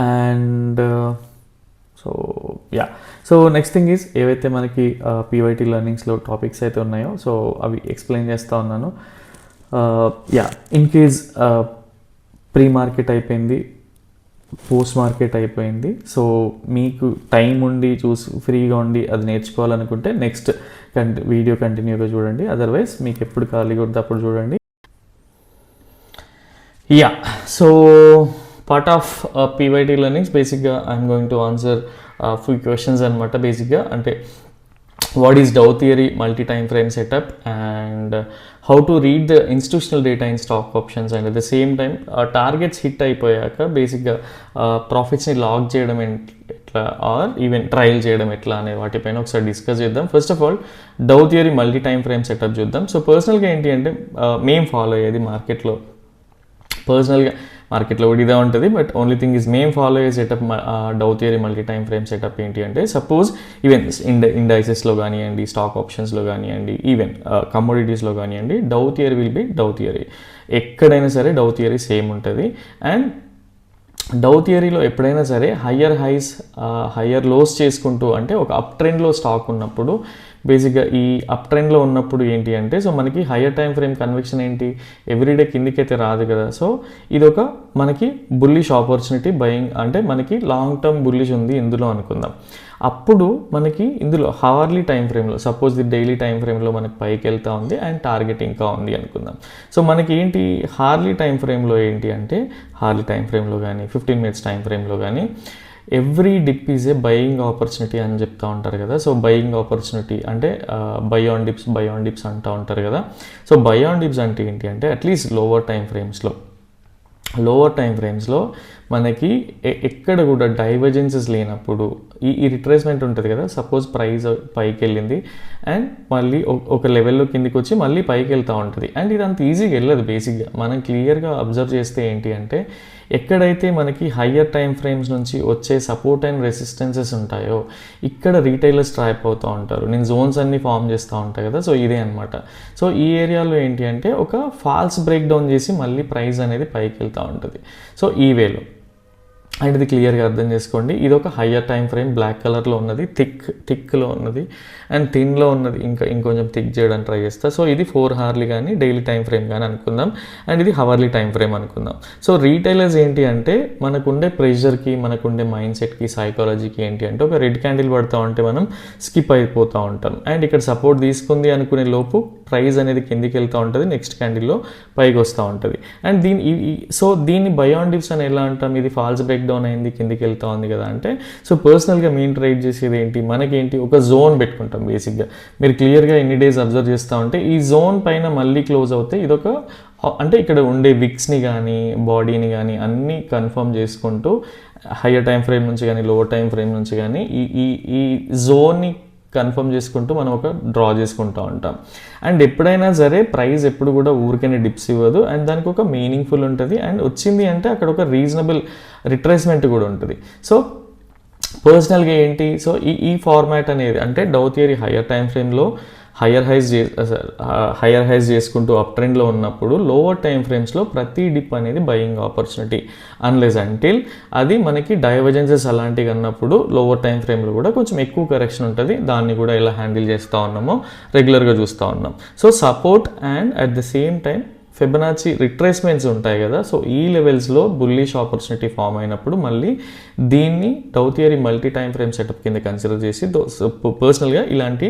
and so next thing is ఏవైతే మనకి పీవైటీ లెర్నింగ్స్లో టాపిక్స్ అయితే ఉన్నాయో సో అవి ఎక్స్ప్లెయిన్ చేస్తూ ఉన్నాను. ఇన్ కేస్ ప్రీ మార్కెట్ అయిపోయింది, పోస్ట్ మార్కెట్ అయిపోయింది. సో మీకు టైం ఉండి చూసి ఫ్రీగా ఉండి అది నేర్చుకోవాలనుకుంటే నెక్స్ట్ వీడియో కంటిన్యూగా చూడండి. అదర్వైజ్ మీకు ఎప్పుడు ఖాళీగా ఉంటే అప్పుడు చూడండి. Yeah, so part of PYT learnings బేసిక్గా I'm going to answer few questions అనమాట. బేసిక్గా అంటే what is Dow theory, multi time frame setup, and how to read the institutional data in stock options, and at the same time targets hit అయిపోయాక బేసిక్గా ప్రాఫిట్స్ని lock చేయడం ఎట్లా are even trial చేయడం ఎట్లా అనే వాటిపైన ఒకసారి డిస్కస్ చేద్దాం. First of all dough theory multi time frame setup చూద్దాం. సో పర్సనల్గా ఏంటి అంటే మేము ఫాలో అయ్యేది మార్కెట్లో కూడా ఇదే ఉంటుంది. బట్ ఓన్లీ థింగ్ ఈజ్ మేము ఫాలో అయ్యే సెటప్ డౌ theory multi time frame setup ఏంటి అంటే సపోజ్ ఈవెన్ ఇండైసెస్లో కానివ్వండి, స్టాక్ ఆప్షన్స్లో కానివ్వండి, ఈవెన్ కమోడిటీస్లో కానివ్వండి, డౌ theory will be dough theory. ఎక్కడైనా సరే డౌ థియరీ సేమ్ ఉంటుంది. అండ్ డౌ థియరీలో ఎప్పుడైనా సరే హయ్యర్ హైస్ హయ్యర్ లోస్ చేసుకుంటూ అంటే ఒక అప్ ట్రెండ్లో స్టాక్ ఉన్నప్పుడు బేసిక్గా ఈ అప్ ట్రెండ్లో ఉన్నప్పుడు ఏంటి అంటే సో మనకి హయ్యర్ టైం ఫ్రేమ్ కన్విక్షన్ ఏంటి ఎవ్రీడే కిందికైతే రాదు కదా. సో ఇది ఒక మనకి బుల్లిష్ ఆపర్చునిటీ బయింగ్ అంటే మనకి లాంగ్ టర్మ్ బుల్లిష్ ఉంది ఇందులో అనుకుందాం. అప్పుడు మనకి ఇందులో హవర్లీ టైం ఫ్రేమ్లో సపోజ్ ది డైలీ టైం ఫ్రేమ్లో మనకి పైకి వెళ్తూ ఉంది అండ్ టార్గెట్ ఇంకా ఉంది అనుకుందాం. సో మనకి ఏంటి హార్లీ టైం ఫ్రేమ్లో ఏంటి అంటే హార్లీ టైం ఫ్రేమ్లో కానీ 15 minutes టైం ఫ్రేమ్లో కానీ every dip is a buying opportunity అని చెప్తూ ఉంటారు కదా. సో బయింగ్ ఆపర్చునిటీ అంటే బై ఆన్ డిప్స్ అంటూ ఉంటారు కదా. సో బై ఆన్ డిప్స్ అంటే ఏంటి అంటే అట్లీస్ట్ లోవర్ టైం ఫ్రేమ్స్లో మనకి ఎక్కడ కూడా డైవర్జెన్సెస్ లేనప్పుడు ఈ రిట్రేస్మెంట్ ఉంటుంది కదా. సపోజ్ ప్రైస్ పైకి వెళ్ళింది అండ్ మళ్ళీ ఒక లెవెల్లో కిందికి వచ్చి మళ్ళీ పైకి వెళ్తూ ఉంటుంది. అండ్ ఇది అంత ఈజీగా వెళ్ళదు. బేసిక్గా మనం క్లియర్గా అబ్జర్వ్ చేస్తే ఏంటి అంటే ఎక్కడైతే మనకి హయ్యర్ టైం ఫ్రేమ్స్ నుంచి వచ్చే సపోర్ట్ అండ్ రెసిస్టెన్సెస్ ఉంటాయో ఇక్కడ రీటైలర్స్ ట్రాప్ అవుతూ ఉంటారు. నేను జోన్స్ అన్ని ఫామ్ చేస్తూ ఉంటాయి కదా. సో ఇదే అనమాట. సో ఈ ఏరియాలో ఏంటి అంటే ఒక ఫాల్స్ బ్రేక్ డౌన్ చేసి మళ్ళీ ప్రైస్ అనేది పైకి వెళ్తూ ఉంటుంది. సో ఈ వేలో అండ్ ఇది క్లియర్గా అర్థం చేసుకోండి. ఇది ఒక హయ్యర్ టైం ఫ్రేమ్ బ్లాక్ కలర్లో ఉన్నది, థిక్లో ఉన్నది అండ్ థిన్లో ఉన్నది. ఇంకొంచెం థిక్ చేయడానికి ట్రై చేస్తా. సో ఇది 4 hourly కానీ డైలీ టైం ఫ్రేమ్ కానీ అనుకుందాం అండ్ ఇది హవర్లీ టైం ఫ్రేమ్ అనుకుందాం. సో రీటైలర్స్ ఏంటి అంటే మనకుండే ప్రెషర్కి మనకుండే మైండ్ సెట్కి సైకాలజీకి ఏంటి అంటే ఒక రెడ్ క్యాండిల్ పడుతూ ఉంటే మనం స్కిప్ అయిపోతూ ఉంటాం. అండ్ ఇక్కడ సపోర్ట్ తీసుకుంది అనుకునే లోపు ప్రైస్ అనేది కిందికి వెళ్తూ ఉంటుంది, నెక్స్ట్ క్యాండిల్లో పైకి వస్తూ ఉంటుంది. అండ్ దీన్ని బై ఆన్ డిప్స్ అని ఎలా అంటాం, ఇది ఫాల్స్ బ్రేక్ డౌన్ అయింది కిందికి వెళ్తూ ఉంది కదా అంటే సో పర్సనల్గా మేము ట్రేడ్ చేసేది ఏంటి మనకేంటి ఒక జోన్ పెట్టుకుంటాం. బేసిక్గా మీరు క్లియర్గా ఎన్ని డేస్ అబ్జర్వ్ చేస్తూ ఉంటే ఈ జోన్ పైన మళ్ళీ క్లోజ్ అవుతే ఇదొక అంటే ఇక్కడ ఉండే విక్స్ని కానీ బాడీని కానీ అన్నీ కన్ఫర్మ్ చేసుకుంటూ హయ్యర్ టైం ఫ్రేమ్ నుంచి కానీ లోవర్ టైం ఫ్రేమ్ నుంచి కానీ ఈ జోన్ని కన్ఫర్మ్ చేసుకుంటూ మనం ఒక డ్రా చేసుకుంటూ ఉంటాం. అండ్ ఎప్పుడైనా సరే ప్రైస్ ఎప్పుడు కూడా ఊరికైనా డిప్స్ ఇవ్వదు అండ్ దానికి ఒక మీనింగ్ఫుల్ ఉంటుంది. అండ్ వచ్చింది అంటే అక్కడ ఒక రీజనబుల్ రిట్రేస్మెంట్ కూడా ఉంటుంది. సో పర్సనల్గా ఏంటి సో ఈ ఫార్మాట్ అనేది అంటే డౌ థియరీ హయ్యర్ టైం ఫ్రేమ్లో హయ్యర్ హైస్ చేసుకుంటూ అప్ ట్రెండ్లో ఉన్నప్పుడు లోవర్ టైం ఫ్రేమ్స్లో ప్రతి డిప్ అనేది బయింగ్ ఆపర్చునిటీ అన్లెస్ అంటిల్ అది మనకి డైవర్జెన్సెస్ అలాంటివి అన్నప్పుడు లోవర్ టైం ఫ్రేమ్లో కూడా కొంచెం ఎక్కువ కరెక్షన్ ఉంటుంది. దాన్ని కూడా ఎలా హ్యాండిల్ చేస్తూ ఉన్నామో రెగ్యులర్గా చూస్తూ ఉన్నాం. So support and at the same time Fibonacci retracements ఉంటాయి కదా. సో ఈ లెవెల్స్లో బుల్లిష్ ఆపర్చునిటీ ఫామ్ అయినప్పుడు మళ్ళీ దీన్ని డౌ theory multi time frame setup కింద కన్సిడర్ చేసి పర్సనల్గా ఇలాంటి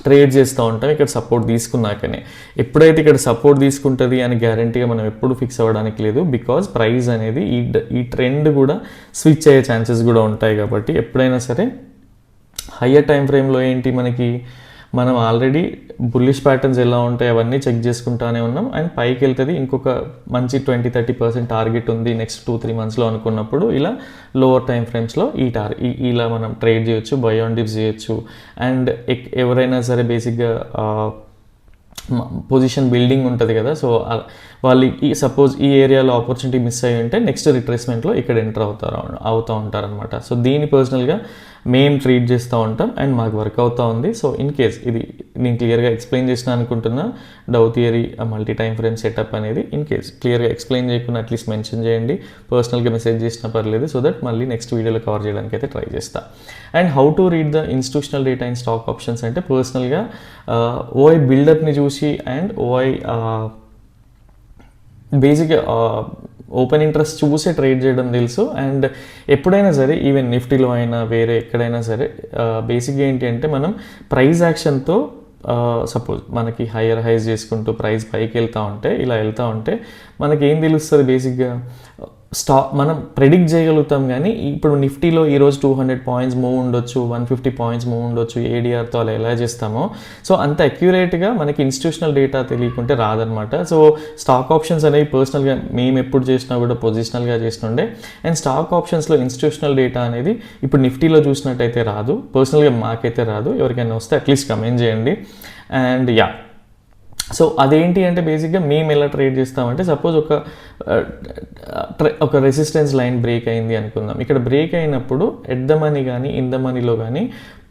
ట్రేడ్ చేస్తూ ఉంటాం ఇక్కడ సపోర్ట్ తీసుకున్నాకనే. ఎప్పుడైతే ఇక్కడ సపోర్ట్ తీసుకుంటుంది అని గ్యారంటీగా మనం ఎప్పుడు ఫిక్స్ అవ్వడానికి లేదు, బికాజ్ ప్రైస్ అనేది ఈ ట్రెండ్ కూడా స్విచ్ అయ్యే ఛాన్సెస్ కూడా ఉంటాయి. కాబట్టి ఎప్పుడైనా సరే హయ్యర్ టైం ఫ్రేమ్లో ఏంటి మనకి మనం ఆల్రెడీ బుల్లిష్ ప్యాటర్న్స్ ఎలా ఉంటాయి అవన్నీ చెక్ చేసుకుంటానే ఉన్నాం. అండ్ పైకి వెళ్తుంది, ఇంకొక మంచి 20-30% టార్గెట్ ఉంది నెక్స్ట్ 2-3 monthsలో అనుకున్నప్పుడు ఇలా లోవర్ టైం ఫ్రేమ్స్లో ఇలా మనం ట్రేడ్ చేయొచ్చు, బై ఆన్ డిప్స్ చేయొచ్చు. అండ్ ఎవరైనా సరే బేసిక్గా పొజిషన్ బిల్డింగ్ ఉంటుంది కదా, సో వాళ్ళు సపోజ్ ఈ ఏరియాలో ఆపర్చునిటీ మిస్ అయ్యి ఉంటే నెక్స్ట్ రిట్రేస్మెంట్లో ఇక్కడ ఎంటర్ అవుతూ ఉంటారనమాట. సో దీన్ని పర్సనల్గా మేము ట్రీట్ చేస్తూ ఉంటాం అండ్ మాకు వర్క్ అవుతూ ఉంది. సో ఇన్ కేస్ ఇది నేను క్లియర్గా ఎక్స్ప్లెయిన్ చేసిన అనుకుంటున్నా డౌ theory multi time frame setup అనేది. ఇన్ కేస్ క్లియర్గా ఎక్స్ప్లెయిన్ చేయకుండా అట్లీస్ట్ మెన్షన్ చేయండి, పర్సనల్గా మెసేజ్ చేసినా పర్లేదు, సో దట్ మళ్ళీ నెక్స్ట్ వీడియోలో కవర్ చేయడానికి అయితే ట్రై చేస్తా. And how to read the institutional data in stock options అంటే పర్సనల్గా ఓఐ బిల్డప్ని చూసి అండ్ ఓఐ బేసిక్గా ఓపెన్ ఇంట్రెస్ట్ చూసే ట్రేడ్ చేయడం తెలుసు. అండ్ ఎప్పుడైనా సరే ఈవెన్ నిఫ్టీలో అయినా వేరే ఎక్కడైనా సరే బేసిక్గా ఏంటి అంటే మనం ప్రైస్ యాక్షన్తో సపోజ్ మనకి హయ్యర్ హైస్ చేసుకుంటూ ప్రైస్ పైకి వెళ్తూ ఉంటే ఇలా వెళ్తూ ఉంటే మనకి ఏం తెలుస్తుంది బేసిక్గా మనం ప్రెడిక్ట్ చేయగలుగుతాం. కానీ ఇప్పుడు నిఫ్టీలో ఈరోజు 200 points మూవ్ ఉండొచ్చు, 150 points మూవ్ ఉండొచ్చు ఏడిఆర్తో అలా ఎలా చేస్తామో, సో అంత అక్యురేట్గా మనకి ఇన్స్టిట్యూషనల్ డేటా తెలియకుంటే రాదనమాట. సో స్టాక్ ఆప్షన్స్ అనేవి పర్సనల్గా మేము ఎప్పుడు చేసినా కూడా పొజిషనల్గా చేస్తుండే. అండ్ స్టాక్ ఆప్షన్స్లో ఇన్స్టిట్యూషనల్ డేటా అనేది ఇప్పుడు నిఫ్టీలో చూసినట్టయితే రాదు, పర్సనల్గా మాకైతే రాదు. ఎవరికైనా వస్తే అట్లీస్ట్ కమెంట్ చేయండి. అండ్ సో అదేంటి అంటే బేసిక్గా మేము ఎలా ట్రేడ్ చేస్తామంటే సపోజ్ ఒక రెసిస్టెన్స్ లైన్ బ్రేక్ అయింది అనుకుందాం. ఇక్కడ బ్రేక్ అయినప్పుడు ఎట్ ద మనీ కానీ ఇన్ ద మనీలో కానీ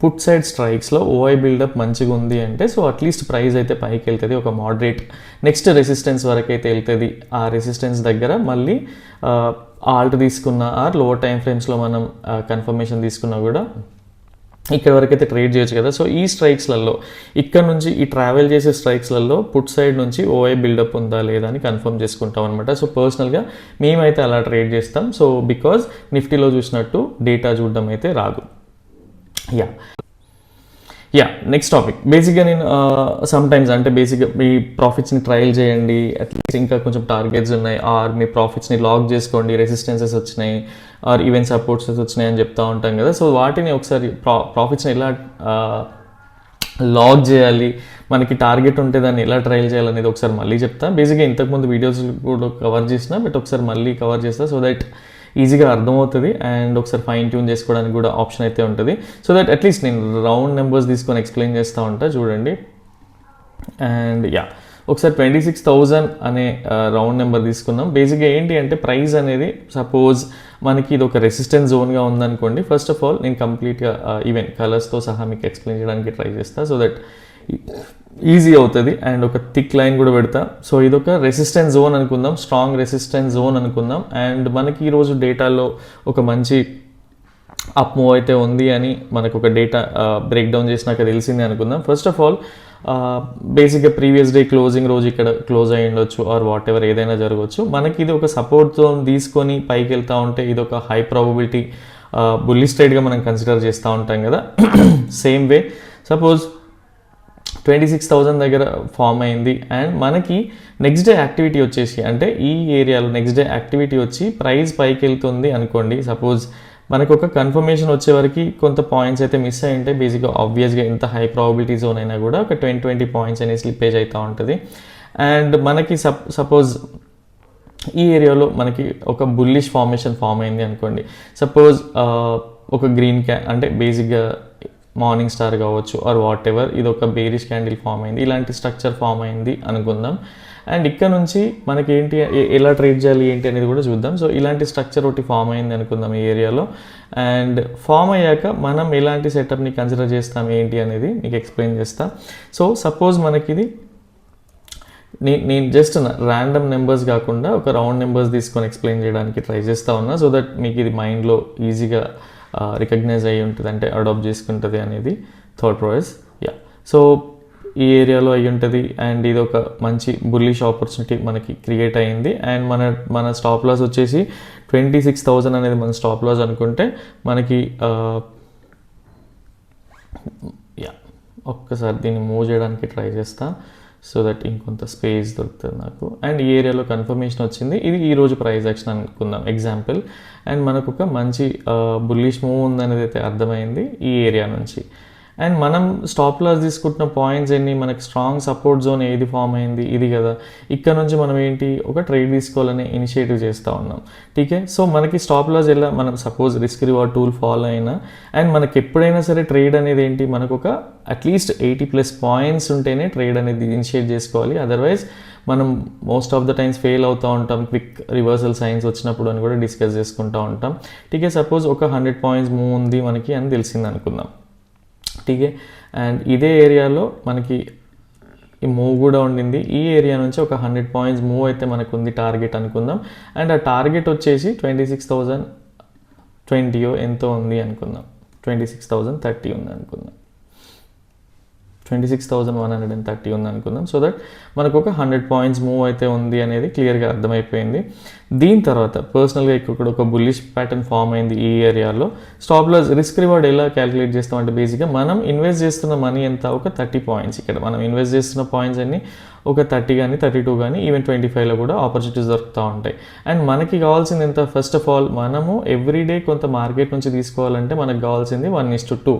పుట్ సైడ్ స్ట్రైక్స్లో ఓఐ బిల్డప్ మంచిగా ఉంది అంటే సో అట్లీస్ట్ ప్రైస్ అయితే పైకి వెళ్తుంది, ఒక మోడరేట్ నెక్స్ట్ రెసిస్టెన్స్ వరకు అయితే వెళ్తుంది. ఆ రెసిస్టెన్స్ దగ్గర మళ్ళీ ఆల్ట్ తీసుకున్న ఆర్ లోవర్ టైం ఫ్రేమ్స్లో మనం కన్ఫర్మేషన్ తీసుకున్నా కూడా ఇక్కడ వరకు అయితే ట్రేడ్ చేయొచ్చు కదా. సో ఈ స్ట్రైక్స్లలో ఇక్కడ నుంచి ఈ ట్రావెల్ చేసే స్ట్రైక్స్లలో పుట్ సైడ్ నుంచి ఓఐ బిల్డప్ ఉందా లేదా అని కన్ఫర్మ్ చేసుకుంటాం అనమాట. సో పర్సనల్గా మేమైతే అలా ట్రేడ్ చేస్తాం. సో బికాజ్ నిఫ్టీలో చూసినట్టు డేటా చూడడం అయితే రాదు. నెక్స్ట్ టాపిక్ బేసిక్గా నేను సమ్టైమ్స్ అంటే బేసిక్గా మీ ప్రాఫిట్స్ని ట్రయల్ చేయండి, అట్లీస్ట్ ఇంకా కొంచెం టార్గెట్స్ ఉన్నాయి ఆర్ మీ ప్రాఫిట్స్ని లాక్ చేసుకోండి, రెసిస్టెన్సెస్ వచ్చినాయి ఆర్ ఈవెన్ సపోర్ట్సెస్ వచ్చినాయి అని చెప్తూ ఉంటాం కదా. సో వాటిని ఒకసారి ప్రాఫిట్స్ని ఎలా లాక్ చేయాలి, మనకి టార్గెట్ ఉంటే దాన్ని ఎలా ట్రయల్ చేయాలనేది ఒకసారి మళ్ళీ చెప్తా. బేసిక్గా ఇంతకుముందు వీడియోస్ కూడా కవర్ చేసిన, బట్ ఒకసారి మళ్ళీ కవర్ చేస్తా సో దట్ ఈజీగా అర్థమవుతుంది అండ్ ఒకసారి ఫైన్ ట్యూన్ చేసుకోవడానికి కూడా ఆప్షన్ అయితే ఉంటుంది. సో దట్ అట్లీస్ట్ నేను రౌండ్ నెంబర్స్ తీసుకొని ఎక్స్ప్లెయిన్ చేస్తూ ఉంటా చూడండి. అండ్ ఒకసారి 26,000 అనే రౌండ్ నెంబర్ తీసుకున్నాం. బేసిక్గా ఏంటి అంటే ప్రైస్ అనేది సపోజ్ మనకి ఇది ఒక రెసిస్టెన్స్ జోన్గా ఉందనుకోండి. ఫస్ట్ ఆఫ్ ఆల్ నేను కంప్లీట్గా ఈవెన్ కలర్స్తో సహా మీకు ఎక్స్ప్లెయిన్ చేయడానికి ట్రై చేస్తాను సో దట్ ఈజీ అవుతుంది. అండ్ ఒక థిక్ లైన్ కూడా పెడతా. సో ఇది ఒక రెసిస్టెన్స్ జోన్ అనుకుందాం, స్ట్రాంగ్ రెసిస్టెన్స్ జోన్ అనుకుందాం. అండ్ మనకి ఈరోజు డేటాలో ఒక మంచి అప్ మూవ్ అయితే ఉంది అని మనకు ఒక డేటా బ్రేక్ డౌన్ చేసినాక తెలిసింది అనుకుందాం. ఫస్ట్ ఆఫ్ ఆల్ బేసిక్గా ప్రీవియస్ డే క్లోజింగ్ రోజు ఇక్కడ క్లోజ్ అయ్యి ఉండొచ్చు ఆర్ వాట్ ఎవర్ ఏదైనా జరగవచ్చు. మనకి ఇది ఒక సపోర్ట్ జోన్ తీసుకొని పైకి వెళ్తూ ఉంటే ఇది ఒక హై ప్రాబబిలిటీ బుల్లిష్ ట్రేడ్గా మనం కన్సిడర్ చేస్తూ ఉంటాం కదా. సేమ్ వే సపోజ్ 26,000 దగ్గర ఫామ్ అయింది అండ్ మనకి నెక్స్ట్ డే యాక్టివిటీ వచ్చేసి అంటే ఈ ఏరియాలో నెక్స్ట్ డే యాక్టివిటీ వచ్చి ప్రైస్ పైకి వెళ్తుంది అనుకోండి. సపోజ్ మనకు ఒక కన్ఫర్మేషన్ వచ్చే వరకు కొంత పాయింట్స్ అయితే మిస్ అయి ఉంటాయి. బేసిక్గా ఆబ్వియస్గా ఎంత హై ప్రాబిలిటీ జోన్ అయినా కూడా ఒక 20 పాయింట్స్ అనేది స్లిప్పేజ్ అవుతూ ఉంటుంది. అండ్ మనకి సపోజ్ ఈ ఏరియాలో మనకి ఒక బుల్లిష్ ఫార్మేషన్ ఫామ్ అయింది అనుకోండి. సపోజ్ ఒక గ్రీన్ అంటే బేసిక్గా మార్నింగ్ స్టార్ కావచ్చు ఆర్ వాట్ ఎవర్ ఇది ఒక బేరిష్ క్యాండిల్ ఫామ్ అయింది, ఇలాంటి స్ట్రక్చర్ ఫామ్ అయింది అనుకుందాం. అండ్ ఇక్కడ నుంచి మనకి ఏంటి ఎలా ట్రేడ్ చేయాలి ఏంటి అనేది కూడా చూద్దాం. సో ఇలాంటి స్ట్రక్చర్ ఒకటి ఫామ్ అయింది అనుకుందాం ఈ ఏరియాలో. అండ్ ఫామ్ అయ్యాక మనం ఎలాంటి సెటప్ని కన్సిడర్ చేస్తాం ఏంటి అనేది మీకు ఎక్స్ప్లెయిన్ చేస్తాం. సో సపోజ్ మనకి ఇది నేను జస్ట్ ర్యాండమ్ నెంబర్స్ కాకుండా ఒక రౌండ్ నెంబర్స్ తీసుకొని ఎక్స్ప్లెయిన్ చేయడానికి ట్రై చేస్తూ ఉన్నా సో దట్ మీకు ఇది మైండ్లో ఈజీగా రికగ్నైజ్ అయ్యి ఉంటుంది, అంటే అడాప్ట్ చేసుకుంటుంది అనేది థాట్ ప్రాసెస్. సో ఈ ఏరియాలో అయ్యి ఉంటుంది అండ్ ఇది ఒక మంచి బుల్లిష్ ఆపర్చునిటీ మనకి క్రియేట్ అయ్యింది. అండ్ మన స్టాప్ లాస్ వచ్చేసి 26,000 అనేది మన స్టాప్ లాస్ అనుకుంటే మనకి ఒక్కసారి దీన్ని మూవ్ చేయడానికి ట్రై చేస్తా, సో దట్ ఇంకొంత స్పేస్ దొరుకుతుంది నాకు. అండ్ ఈ ఏరియాలో కన్ఫర్మేషన్ వచ్చింది, ఇది ఈరోజు ప్రైస్ యాక్షన్ అనుకుందాం ఎగ్జాంపుల్. అండ్ మనకు ఒక మంచి బుల్లిష్ మూవ్ ఉందనేది అయితే అర్థమైంది ఈ ఏరియా నుంచి. అండ్ మనం స్టాప్ లాస్ తీసుకుంటున్న పాయింట్స్ ఎన్ని, మనకి స్ట్రాంగ్ సపోర్ట్ జోన్ ఏది ఫామ్ అయింది, ఇది కదా. ఇక్కడ నుంచి మనం ఏంటి ఒక ట్రేడ్ తీసుకోవాలనే ఇనిషియేటివ్ చేస్తూ ఉన్నాం. ఠీకే, సో మనకి స్టాప్ లాస్ ఎలా మనం suppose risk reward tool follow అయినా, అండ్ మనకి ఎప్పుడైనా సరే ట్రేడ్ అనేది ఏంటి, మనకు ఒక అట్లీస్ట్ 80+ పాయింట్స్ ఉంటేనే ట్రేడ్ అనేది ఇనిషియేట్ చేసుకోవాలి. అదర్వైజ్ మనం most of the times fail అవుతూ ఉంటాం, క్విక్ రివర్సల్ సైన్స్ వచ్చినప్పుడు అని కూడా డిస్కస్ చేసుకుంటూ ఉంటాం. ఠీకే, సపోజ్ ఒక 100 పాయింట్స్ మూవ్ ఉంది మనకి అని తెలిసింది అనుకుందాం. ఠీకే, అండ్ ఇదే ఏరియాలో మనకి ఈ మూవ్ కూడా ఉండింది. ఈ ఏరియా నుంచి ఒక 100 పాయింట్స్ మూవ్ అయితే మనకు ఉంది టార్గెట్ అనుకుందాం. అండ్ ఆ టార్గెట్ వచ్చేసి 26,020 ఎంతో ఉంది అనుకుందాం, 26,030 ఉంది అనుకుందాం, 26,130 ఉంది అనుకుందాం. సో దట్ మనకు ఒక 100 పాయింట్స్ మూవ్ అయితే ఉంది అనేది క్లియర్గా అర్థమైపోయింది. దీని తర్వాత పర్సనల్గా ఇక్కడ ఒక బుల్లిష్ ప్యాటర్న్ ఫామ్ అయింది ఈ ఏరియాలో. స్టాప్ లాస్ రిస్క్ రివార్డ్ ఎలా క్యాలిక్యులేట్ చేస్తామంటే బేసిక్గా మనం ఇన్వెస్ట్ చేస్తున్న మనీ ఎంత, ఒక 30 పాయింట్స్. ఇక్కడ మనం ఇన్వెస్ట్ చేస్తున్న పాయింట్స్ అన్ని ఒక 30 కానీ 32 కానీ ఈవెన్ 25లో కూడా ఆపర్చునిటీస్ దొరుకుతూ ఉంటాయి. అండ్ మనకి కావాల్సింది ఎంత, ఫస్ట్ ఆఫ్ ఆల్ మనము ఎవ్రీడే కొంత మార్కెట్ నుంచి తీసుకోవాలంటే మనకు కావాల్సింది 1:2.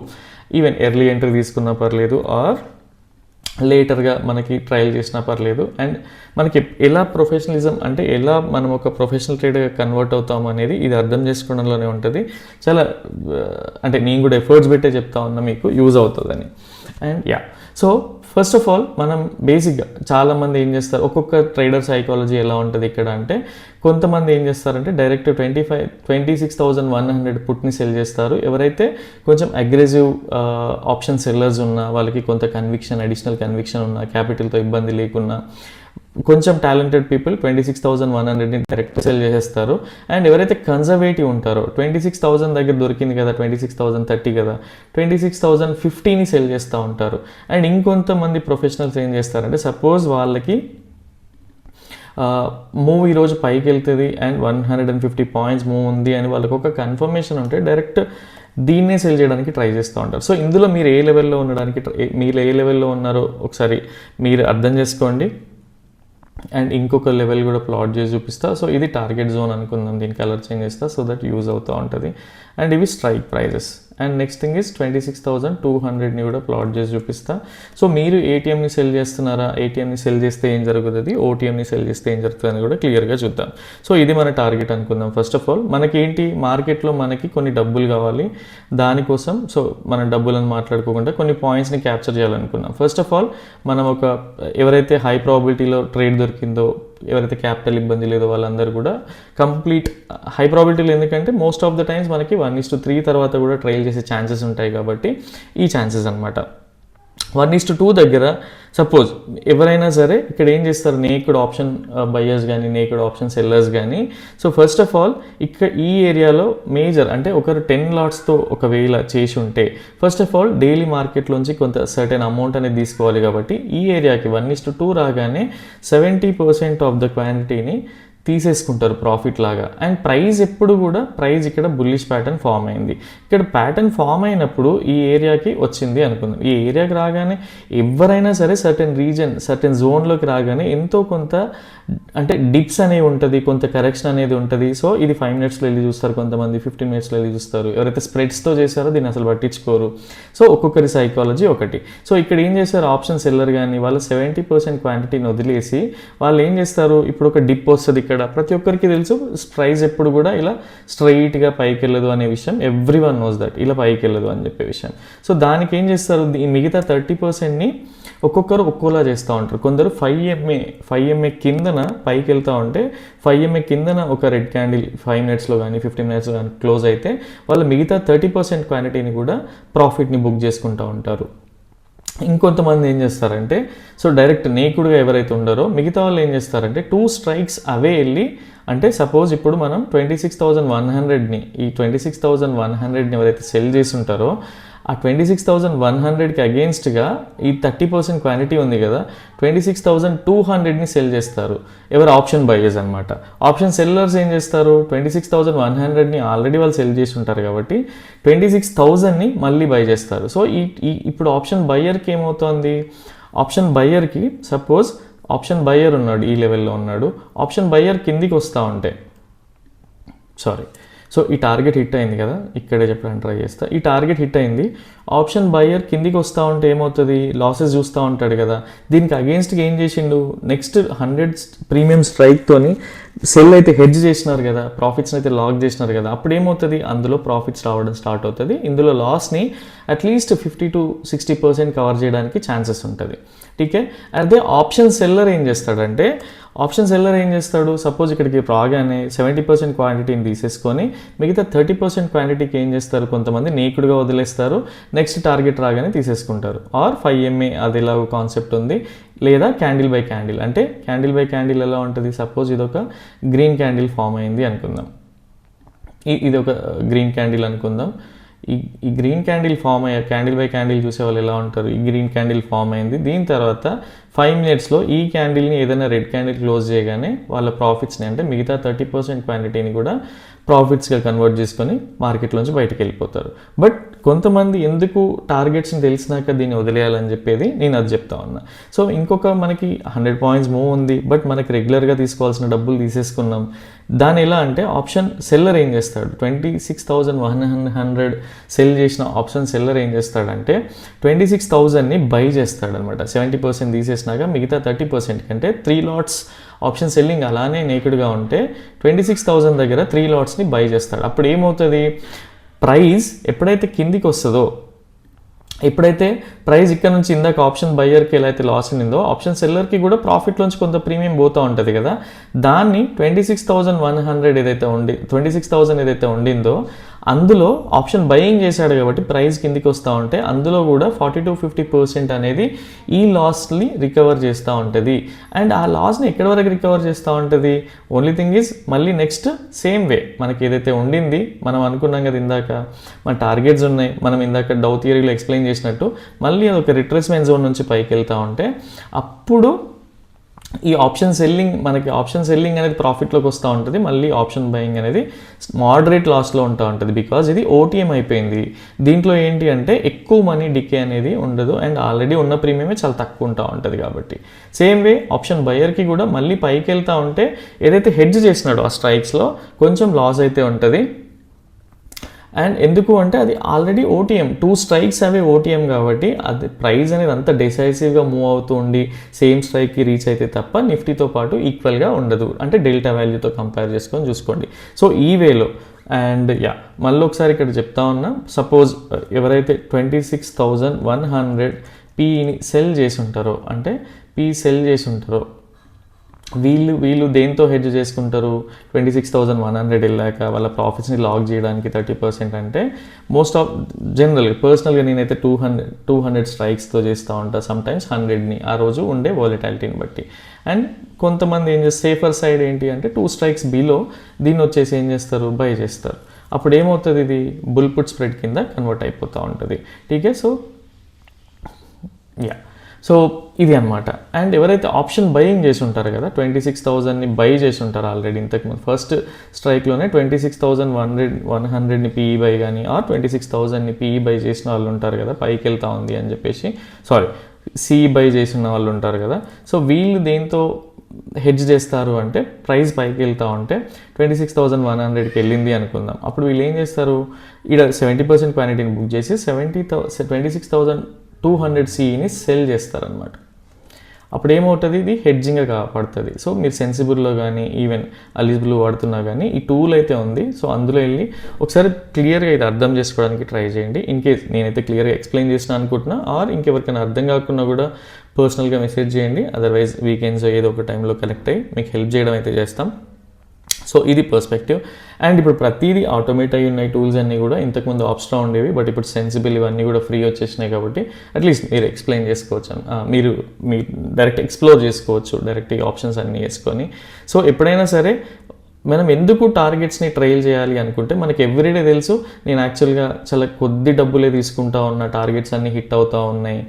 ఈవెన్ ఎర్లీ ఎంట్రీ తీసుకున్నా పర్లేదు, ఆర్ లేటర్గా మనకి ట్రయల్ చేసినా పర్లేదు. అండ్ మనకి ఎలా ప్రొఫెషనలిజం అంటే ఎలా మనం ఒక ప్రొఫెషనల్ ట్రేడర్గా కన్వర్ట్ అవుతాం అనేది ఇది అర్థం చేసుకోవడంలోనే ఉంటుంది. చాలా అంటే నేను కూడా ఎఫర్ట్స్ పెట్టే చెప్తా ఉన్నా, మీకు యూజ్ అవుతుందని. And yeah, so first of all మనం బేసిక్గా చాలామంది ఏం చేస్తారు, ఒక్కొక్క ట్రేడర్ సైకాలజీ ఎలా ఉంటుంది ఇక్కడ అంటే, కొంతమంది ఏం చేస్తారంటే డైరెక్ట్ 26,100 పుట్ని సెల్ చేస్తారు. ఎవరైతే కొంచెం అగ్రెసివ్ ఆప్షన్ సెల్లర్స్ ఉన్నా, వాళ్ళకి కొంత కన్విక్షన్, అడిషనల్ కన్విక్షన్ ఉన్నా, క్యాపిటల్తో ఇబ్బంది లేకున్నా, కొంచెం టాలెంటెడ్ పీపుల్ 26,100ని డైరెక్ట్ సెల్ చేసేస్తారు. అండ్ ఎవరైతే కన్జర్వేటివ్ ఉంటారో 26,000 దగ్గర దొరికింది కదా, 26,030 కదా, 26,050ని సెల్ చేస్తూ ఉంటారు. అండ్ ఇంకొంతమంది ప్రొఫెషనల్స్ ఏం చేస్తారంటే, సపోజ్ వాళ్ళకి మూవ్ ఈరోజు పైకి వెళ్తుంది అండ్ 150 పాయింట్స్ మూవ్ ఉంది అని వాళ్ళకి ఒక కన్ఫర్మేషన్ ఉంటే డైరెక్ట్ దీన్నే సెల్ చేయడానికి ట్రై చేస్తూ ఉంటారు. సో ఇందులో మీరు ఏ లెవెల్లో మీరు ఏ లెవెల్లో ఉన్నారో ఒకసారి మీరు అర్థం చేసుకోండి. అండ్ ఇంకొక లెవెల్ కూడా ప్లాట్ చేసి చూపిస్తా. సో ఇది టార్గెట్ జోన్ అనుకుందాం, దీని కలర్ చేంజ్ చేస్తా సో దట్ యూజ్ అవుతూ ఉంటుంది. అండ్ ఇవి strike prices. And next thing is 26,200ని కూడా ప్లాట్ చేసి చూపిస్తా. సో మీరు ఏటీఎంని సెల్ చేస్తున్నారా, ఏటీఎంని సెల్ చేస్తే ఏం జరుగుతుంది, ఓటీఎంని సెల్ చేస్తే ఏం జరుగుతుంది అని కూడా క్లియర్గా చూద్దాం. సో ఇది మన టార్గెట్ అనుకుందాం. ఫస్ట్ ఆఫ్ ఆల్ మనకేంటి, మార్కెట్లో మనకి కొన్ని డబ్బులు కావాలి, దానికోసం సో మన డబ్బులను మాట్లాడుకోకుండా కొన్ని పాయింట్స్ని క్యాప్చర్ చేయాలనుకున్నాం. ఫస్ట్ ఆఫ్ ఆల్ మనం ఒక ఎవరైతే హై ప్రాబిలిటీలో ట్రేడ్ దొరికిందో, ఎవరైతే క్యాపిటల్ ఇబ్బంది లేదో వాళ్ళందరూ కూడా కంప్లీట్ హై ప్రాబిలిటీలు, ఎందుకంటే మోస్ట్ ఆఫ్ ద టైమ్స్ మనకి 1:3 తర్వాత కూడా ట్రయల్ చేసే ఛాన్సెస్ ఉంటాయి కాబట్టి ఈ ఛాన్సెస్ అనమాట. 1:2 దగ్గర సపోజ్ ఎవరైనా సరే ఇక్కడ ఏం చేస్తారు, నేకెడ్ ఆప్షన్ బయర్స్ కానీ నేకెడ్ ఆప్షన్ సెల్లర్స్ కానీ. సో ఫస్ట్ ఆఫ్ ఆల్ ఇక్కడ ఈ ఏరియాలో మేజర్ అంటే ఒకరు 10 లాట్స్తో ఒకవేళ చేసి ఉంటే ఫస్ట్ ఆఫ్ ఆల్ డైలీ మార్కెట్లోంచి కొంత సర్టెన్ అమౌంట్ అనేది తీసుకోవాలి. కాబట్టి ఈ ఏరియాకి 1:2 రాగానే 70% ఆఫ్ ద క్వాంటిటీని తీసేసుకుంటారు ప్రాఫిట్ లాగా. అండ్ ప్రైస్ ఎప్పుడు కూడా ఇక్కడ బుల్లిష్ ప్యాటర్న్ ఫామ్ అయింది. ఇక్కడ ప్యాటర్న్ ఫామ్ అయినప్పుడు ఈ ఏరియాకి వచ్చింది అనుకుందాం. ఈ ఏరియాకి రాగానే ఎవరైనా సరే సర్టెన్ రీజన్, సర్టెన్ జోన్లోకి రాగానే ఎంతో కొంత అంటే డిప్స్ అనేవి ఉంటుంది, కొంత కరెక్షన్ అనేది ఉంటుంది. సో ఇది 5 మినిట్స్లో వెళ్ళి చూస్తారు, కొంతమంది 15 మినిట్స్లో వెళ్ళి చూస్తారు. ఎవరైతే స్ప్రెడ్స్తో చేశారో దీన్ని అసలు పట్టించుకోరు. సో ఒక్కొక్కరి సైకాలజీ ఒకటి. సో ఇక్కడ ఏం చేస్తారు, ఆప్షన్ సెల్లర్ కానీ వాళ్ళు 70% క్వాంటిటీని వదిలేసి వాళ్ళు ఏం చేస్తారు, ఇప్పుడు ఒక డిప్ వస్తుంది ఇక్కడ, ప్రతి ఒక్కరికి తెలుసు ప్రైస్ ఎప్పుడు కూడా ఇలా స్ట్రైట్గా పైకి వెళ్ళదు అనే విషయం, ఎవ్రీవన్ నోస్ దట్ ఇలా పైకి వెళ్ళదు అని చెప్పే విషయం. సో దానికి ఏం చేస్తారు, ఈ మిగతా 30%ని ఒక్కొక్కరు ఒక్కోలా చేస్తూ ఉంటారు. కొందరు 5 MA కిందన పైకి వెళ్తూ ఉంటే 5 MA కిందన ఒక రెడ్ క్యాండిల్ 5 మినిట్స్లో కానీ 15 మినిట్స్లో కానీ క్లోజ్ అయితే వాళ్ళు మిగతా 30% క్వాంటిటీని కూడా ప్రాఫిట్ని బుక్ చేసుకుంటూ ఉంటారు. ఇంకొంతమంది ఏం చేస్తారంటే, సో డైరెక్ట్ నేకుడుగా ఎవరైతే ఉండారో మిగతా వాళ్ళు ఏం చేస్తారంటే 2 స్ట్రైక్స్ అవే వెళ్ళి, అంటే సపోజ్ ఇప్పుడు మనం 26,100ని ఈ 26,100ని ఎవరైతే సెల్ చేసి ఉంటారో ఆ 26,100కి అగేన్స్ట్గా ఈ 30% క్వాంటిటీ ఉంది కదా, 26,200ని సెల్ చేస్తారు. ఎవరు? ఆప్షన్ బయర్స్ అనమాట. ఆప్షన్ సెల్లర్స్ ఏం చేస్తారు? 26,100ని ఆల్రెడీ వాళ్ళు సెల్ చేసి ఉంటారు కాబట్టి 26,000ని మళ్ళీ బై చేస్తారు. సో ఇప్పుడు ఆప్షన్ బయ్యర్కి ఏమవుతుంది? ఆప్షన్ బయ్యర్కి సపోజ్ ఆప్షన్ బయ్యర్ ఉన్నాడు, ఈ లెవెల్లో ఉన్నాడు. ఆప్షన్ బయ్యర్ కిందికి వస్తూ ఉంటే సో ఈ టార్గెట్ హిట్ అయింది కదా, ఇక్కడే చెప్పడానికి ట్రై చేస్తా. ఈ టార్గెట్ హిట్ అయింది, ఆప్షన్ బయ్యర్ కిందికి వస్తూ ఉంటే ఏమవుతుంది? లాసెస్ చూస్తూ ఉంటాడు కదా. దీనికి అగేన్స్ట్గా ఏం చేసిండు? నెక్స్ట్ 100 ప్రీమియం స్ట్రైక్తోని సెల్ అయితే హెడ్జ్ చేసినారు కదా, ప్రాఫిట్స్ని అయితే లాక్ చేసినారు కదా. అప్పుడు ఏమవుతుంది? అందులో ప్రాఫిట్స్ రావడం స్టార్ట్ అవుతుంది. ఇందులో లాస్ని అట్లీస్ట్ 50-60% కవర్ చేయడానికి ఛాన్సెస్ ఉంటుంది. ఠీకే. అదే ఆప్షన్ సెల్లర్ ఏం చేస్తాడంటే, సపోజ్ ఇక్కడికి రాగానే 70% క్వాంటిటీని తీసేసుకొని మిగతా 30% క్వాంటిటీకి ఏం చేస్తారు? కొంతమంది నేకుడుగా వదిలేస్తారు, నెక్స్ట్ టార్గెట్ రాగానే తీసేసుకుంటారు. ఆర్ 5MA అది ఇలా కాన్సెప్ట్ ఉంది. లేదా క్యాండిల్ బై క్యాండిల్. అంటే క్యాండిల్ బై క్యాండిల్ ఎలా ఉంటుంది? సపోజ్ ఇదొక గ్రీన్ క్యాండిల్ ఫామ్ అయింది అనుకుందాం, ఇది ఒక గ్రీన్ క్యాండిల్ అనుకుందాం. ఈ గ్రీన్ క్యాండిల్ ఫామ్ అయ్యే క్యాండిల్ బై క్యాండిల్ చూసే వాళ్ళు ఎలా ఉంటారు? ఈ గ్రీన్ క్యాండిల్ ఫామ్ అయింది, దీని తర్వాత 5 minutesలో ఈ క్యాండిల్ని ఏదైనా రెడ్ క్యాండిల్ క్లోజ్ చేయగానే వాళ్ళ ప్రాఫిట్స్ని, అంటే మిగతా 30% క్వాంటిటీని కూడా ప్రాఫిట్స్గా కన్వర్ట్ చేసుకొని మార్కెట్లోంచి బయటకు వెళ్ళిపోతారు. బట్ కొంతమంది ఎందుకు టార్గెట్స్ని తెలిసినాక దీన్ని వదిలేయాలని చెప్పేది నేను అది చెప్తా ఉన్నా. సో ఇంకొక మనకి 100 points మూవ్ ఉంది, బట్ మనకి రెగ్యులర్గా తీసుకోవాల్సిన డబ్బులు తీసేసుకున్నాం. దాని ఎలా అంటే ఆప్షన్ సెల్లర్ ఏం చేస్తాడు? 26,100 సెల్ చేసిన ఆప్షన్ సెల్లర్ ఏం చేస్తాడంటే 26,000ని బై చేస్తాడనమాట. 70% తీసేసినాక మిగతా 30% కంటే 3 lots ఆప్షన్ సెల్లింగ్ అలానే నేకుడుగా ఉంటే 26,000 దగ్గర 3 lotsని బై చేస్తాడు. అప్పుడు ఏమవుతుంది? ప్రైస్ ఎప్పుడైతే కిందికి వస్తుందో, ఎప్పుడైతే ప్రైస్ ఇక్కడ నుంచి ఇందాక ఆప్షన్ బయ్యర్కి ఎలా అయితే లాస్ ఉందో, ఆప్షన్ సెల్లర్కి కూడా ప్రాఫిట్లోంచి కొంత ప్రీమియం పోతూ ఉంటుంది కదా, దాన్ని 26,100 26,000 ఏదైతే ఉండిందో అందులో ఆప్షన్ బయింగ్ చేశాడు కాబట్టి ప్రైస్ కిందికి వస్తూ ఉంటే అందులో కూడా 40-50% అనేది ఈ లాస్ని రికవర్ చేస్తూ ఉంటుంది. అండ్ ఆ లాస్ని ఎక్కడి వరకు రికవర్ చేస్తూ ఉంటుంది? ఓన్లీ థింగ్ ఈజ్ మళ్ళీ నెక్స్ట్ సేమ్ వే మనకి ఏదైతే ఉండింది, మనం అనుకున్నాం కదా ఇందాక మన టార్గెట్స్ ఉన్నాయి, మనం ఇందాక డౌ థియరీలో ఎక్స్ప్లెయిన్ చేసినట్టు, మళ్ళీ అదొక రిట్రేస్మెంట్ జోన్ నుంచి పైకి వెళ్తూ ఉంటే అప్పుడు ఈ ఆప్షన్ సెల్లింగ్ అనేది ప్రాఫిట్లోకి వస్తూ ఉంటుంది. మళ్ళీ ఆప్షన్ బయింగ్ అనేది మోడరేట్ లాస్లో ఉంటూ ఉంటుంది. బికాజ్ ఇది ఓటీఎం అయిపోయింది. దీంట్లో ఏంటి అంటే ఎక్కువ మనీ డికే అనేది ఉండదు అండ్ ఆల్రెడీ ఉన్న ప్రీమియమే చాలా తక్కువ ఉంటా ఉంటుంది కాబట్టి. సేమ్ వే ఆప్షన్ బయర్కి కూడా మళ్ళీ పైకి వెళ్తూ ఉంటే ఏదైతే హెడ్జ్ చేసినాడో ఆ స్ట్రైక్స్లో కొంచెం లాస్ అయితే ఉంటుంది. అండ్ ఎందుకు అంటే అది ఆల్రెడీ ఓటీఎం, 2 strikes అవే ఓటీఎం కాబట్టి అది ప్రైస్ అనేది అంత డిసైసివ్గా మూవ్ అవుతూ ఉండి సేమ్ స్ట్రైక్కి రీచ్ అయితే తప్ప నిఫ్టీతో పాటు ఈక్వల్గా ఉండదు. అంటే డెల్టా వాల్యూతో కంపేర్ చేసుకొని చూసుకోండి. సో ఈ వేలో అండ్ మళ్ళీ ఒకసారి ఇక్కడ చెప్తా ఉన్నా, సపోజ్ ఎవరైతే 26,100 పీని సెల్ చేసి ఉంటారో, అంటే పీ సెల్ చేసి ఉంటారో వీళ్ళు దేంతో హెడ్జ్ చేసుకుంటారు? 26,100 వెళ్ళాక వాళ్ళ ప్రాఫిట్స్ని లాక్ చేయడానికి 30%. అంటే మోస్ట్ ఆఫ్ జనరల్గా పర్సనల్గా నేనైతే 200 స్ట్రైక్స్తో చేస్తూ ఉంటాను, సమ్టైమ్స్ 100ని ఆ రోజు ఉండే వాలటాలిటీని బట్టి. అండ్ కొంతమంది ఏం చేస్తారు, సేఫర్ సైడ్ ఏంటి అంటే 2 strikes బిలో దీన్ని వచ్చేసి ఏం చేస్తారు? బై చేస్తారు. అప్పుడు ఏమవుతుంది? ఇది బుల్ పుట్ స్ప్రెడ్ కింద కన్వర్ట్ అయిపోతూ ఉంటుంది. ఠీకే. సో ఇది అనమాట. అండ్ ఎవరైతే ఆప్షన్ బయింగ్ చేసి ఉంటారు కదా, 26,000ని బై చేసి ఉంటారు ఆల్రెడీ ఇంతకుముందు ఫస్ట్ స్ట్రైక్లోనే 26,100ని పీఈ బై కానీ ఆర్ 26,000ని పీఈ బై చేసిన వాళ్ళు ఉంటారు కదా, పైకి వెళ్తా ఉంది అని చెప్పేసి, సిఈ బై చేసిన వాళ్ళు ఉంటారు కదా. సో వీళ్ళు దేంతో హెడ్జ్ చేస్తారు అంటే ప్రైస్ పైకి వెళ్తూ ఉంటే 26,100కి వెళ్ళింది అనుకుందాం. అప్పుడు వీళ్ళు ఏం చేస్తారు? ఇక్కడ 70% క్వాంటిటీని బుక్ చేసి 26,200 సిఈని సెల్ చేస్తారనమాట. అప్పుడు ఏమవుతుంది? ఇది హెడ్జింగ్గా కాపాడుతుంది. సో మీరు సెన్సిబుల్లో కానీ ఈవెన్ అలిజిబుల్ వాడుతున్నా కానీ ఈ టూల్ అయితే ఉంది. సో అందులో వెళ్ళి ఒకసారి క్లియర్గా ఇది అర్థం చేసుకోవడానికి ట్రై చేయండి. ఇన్ కేస్ నేనైతే క్లియర్గా ఎక్స్ప్లెయిన్ చేసిన అనుకుంటున్నా, ఆర్ ఇంకెవరికైనా అర్థం కాకుండా కూడా పర్సనల్గా మెసేజ్ చేయండి. అదర్వైజ్ వీకెండ్స్ ఏదో ఒక టైంలో కనెక్ట్ అయ్యి మీకు హెల్ప్ చేయడం అయితే చేస్తాం. సో ఇది పర్స్పెక్టివ్. అండ్ ఇప్పుడు ప్రతిదీ ఆటోమేట్ అయ్యి ఉన్నాయి టూల్స్ అన్నీ కూడా. ఇంతకుముందు ఆప్స్ట్రా ఉండేవి, బట్ ఇప్పుడు సెన్సిబుల్ ఇవన్నీ కూడా ఫ్రీ వచ్చేసినాయి కాబట్టి అట్లీస్ట్ మీరు ఎక్స్ప్లెయిన్ చేసుకోవచ్చు, మీరు డైరెక్ట్ ఎక్స్ప్లోర్ చేసుకోవచ్చు డైరెక్ట్ ఈ ఆప్షన్స్ అన్నీ వేసుకొని. సో ఎప్పుడైనా సరే మనం ఎందుకు టార్గెట్స్ని ట్రైల్ చేయాలి అనుకుంటే మనకి ఎవ్రీడే తెలుసు నేను యాక్చువల్గా చాలా కొద్ది డబ్బులే తీసుకుంటా ఉన్న టార్గెట్స్ అన్నీ హిట్ అవుతూ ఉన్నాయి.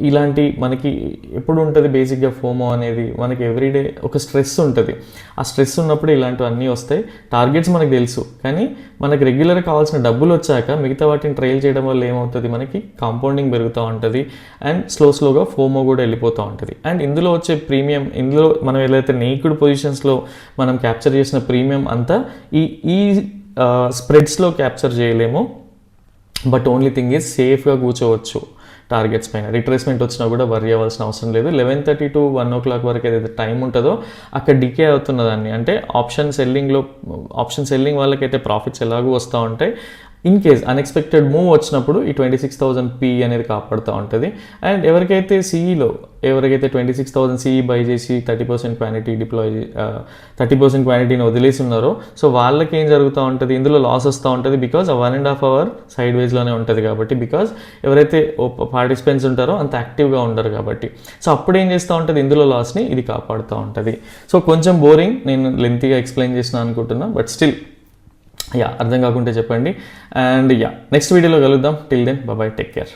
ఇలాంటి మనకి ఎప్పుడు ఉంటుంది బేసిక్గా ఫోమో అనేది, మనకి ఎవ్రీడే ఒక స్ట్రెస్ ఉంటుంది. ఆ స్ట్రెస్ ఉన్నప్పుడు ఇలాంటివన్నీ వస్తాయి. టార్గెట్స్ మనకు తెలుసు, కానీ మనకి రెగ్యులర్గా కావాల్సిన డబ్బులు వచ్చాక మిగతా వాటిని ట్రైల్ చేయడం వల్ల ఏమవుతుంది, మనకి కాంపౌండింగ్ పెరుగుతూ ఉంటుంది అండ్ స్లోగా ఫోమో కూడా వెళ్ళిపోతూ ఉంటుంది. అండ్ ఇందులో వచ్చే ప్రీమియం, ఇందులో మనం ఏదైతే నేక్డ్ పొజిషన్స్లో మనం క్యాప్చర్ చేసిన ప్రీమియం అంతా ఈ స్ప్రెడ్స్లో క్యాప్చర్ చేయలేము. బట్ ఓన్లీ థింగ్ ఈజ్ సేఫ్గా కూర్చోవచ్చు టార్గెట్స్ పైన. రిట్రేస్మెంట్ వచ్చినా కూడా వర్రీ అవ్వాల్సిన అవసరం లేదు. 11:30 to 1 o'clock వరకు ఏదైతే టైం ఉంటుందో అక్కడ డికే అవుతున్నదాన్ని, అంటే ఆప్షన్ సెల్లింగ్ వాళ్ళకైతే ప్రాఫిట్స్ ఎలాగూ వస్తూ ఉంటాయి. ఇన్ కేస్ అన్ఎక్స్పెక్టెడ్ మూవ్ వచ్చినప్పుడు ఈ 26,000 P అనేది కాపాడుతూ ఉంటుంది. అండ్ ఎవరికైతే 26,000 CE బై చేసి 30% క్వాంటిటీ 30% క్వాంటిటీని వదిలేసి ఉన్నారో, సో వాళ్ళకి ఏం జరుగుతూ ఉంటుంది, ఇందులో లాస్ వస్తూ ఉంటుంది. బికాజ్ 1.5 hour సైడ్ వేస్లోనే ఉంటుంది కాబట్టి, బికాజ్ ఎవరైతే పార్టిసిపెంట్స్ ఉంటారో అంత యాక్టివ్గా ఉండరు కాబట్టి. సో అప్పుడు ఏం చేస్తూ ఉంటుంది, ఇందులో లాస్ని ఇది కాపాడుతూ ఉంటుంది. సో కొంచెం బోరింగ్, నేను లెంతీగా ఎక్స్ప్లెయిన్ చేసిన అనుకుంటున్నా, బట్ స్టిల్ అర్థం కాకుంటే చెప్పండి. అండ్ నెక్స్ట్ వీడియోలో కలుద్దాం. Till then bye, take care.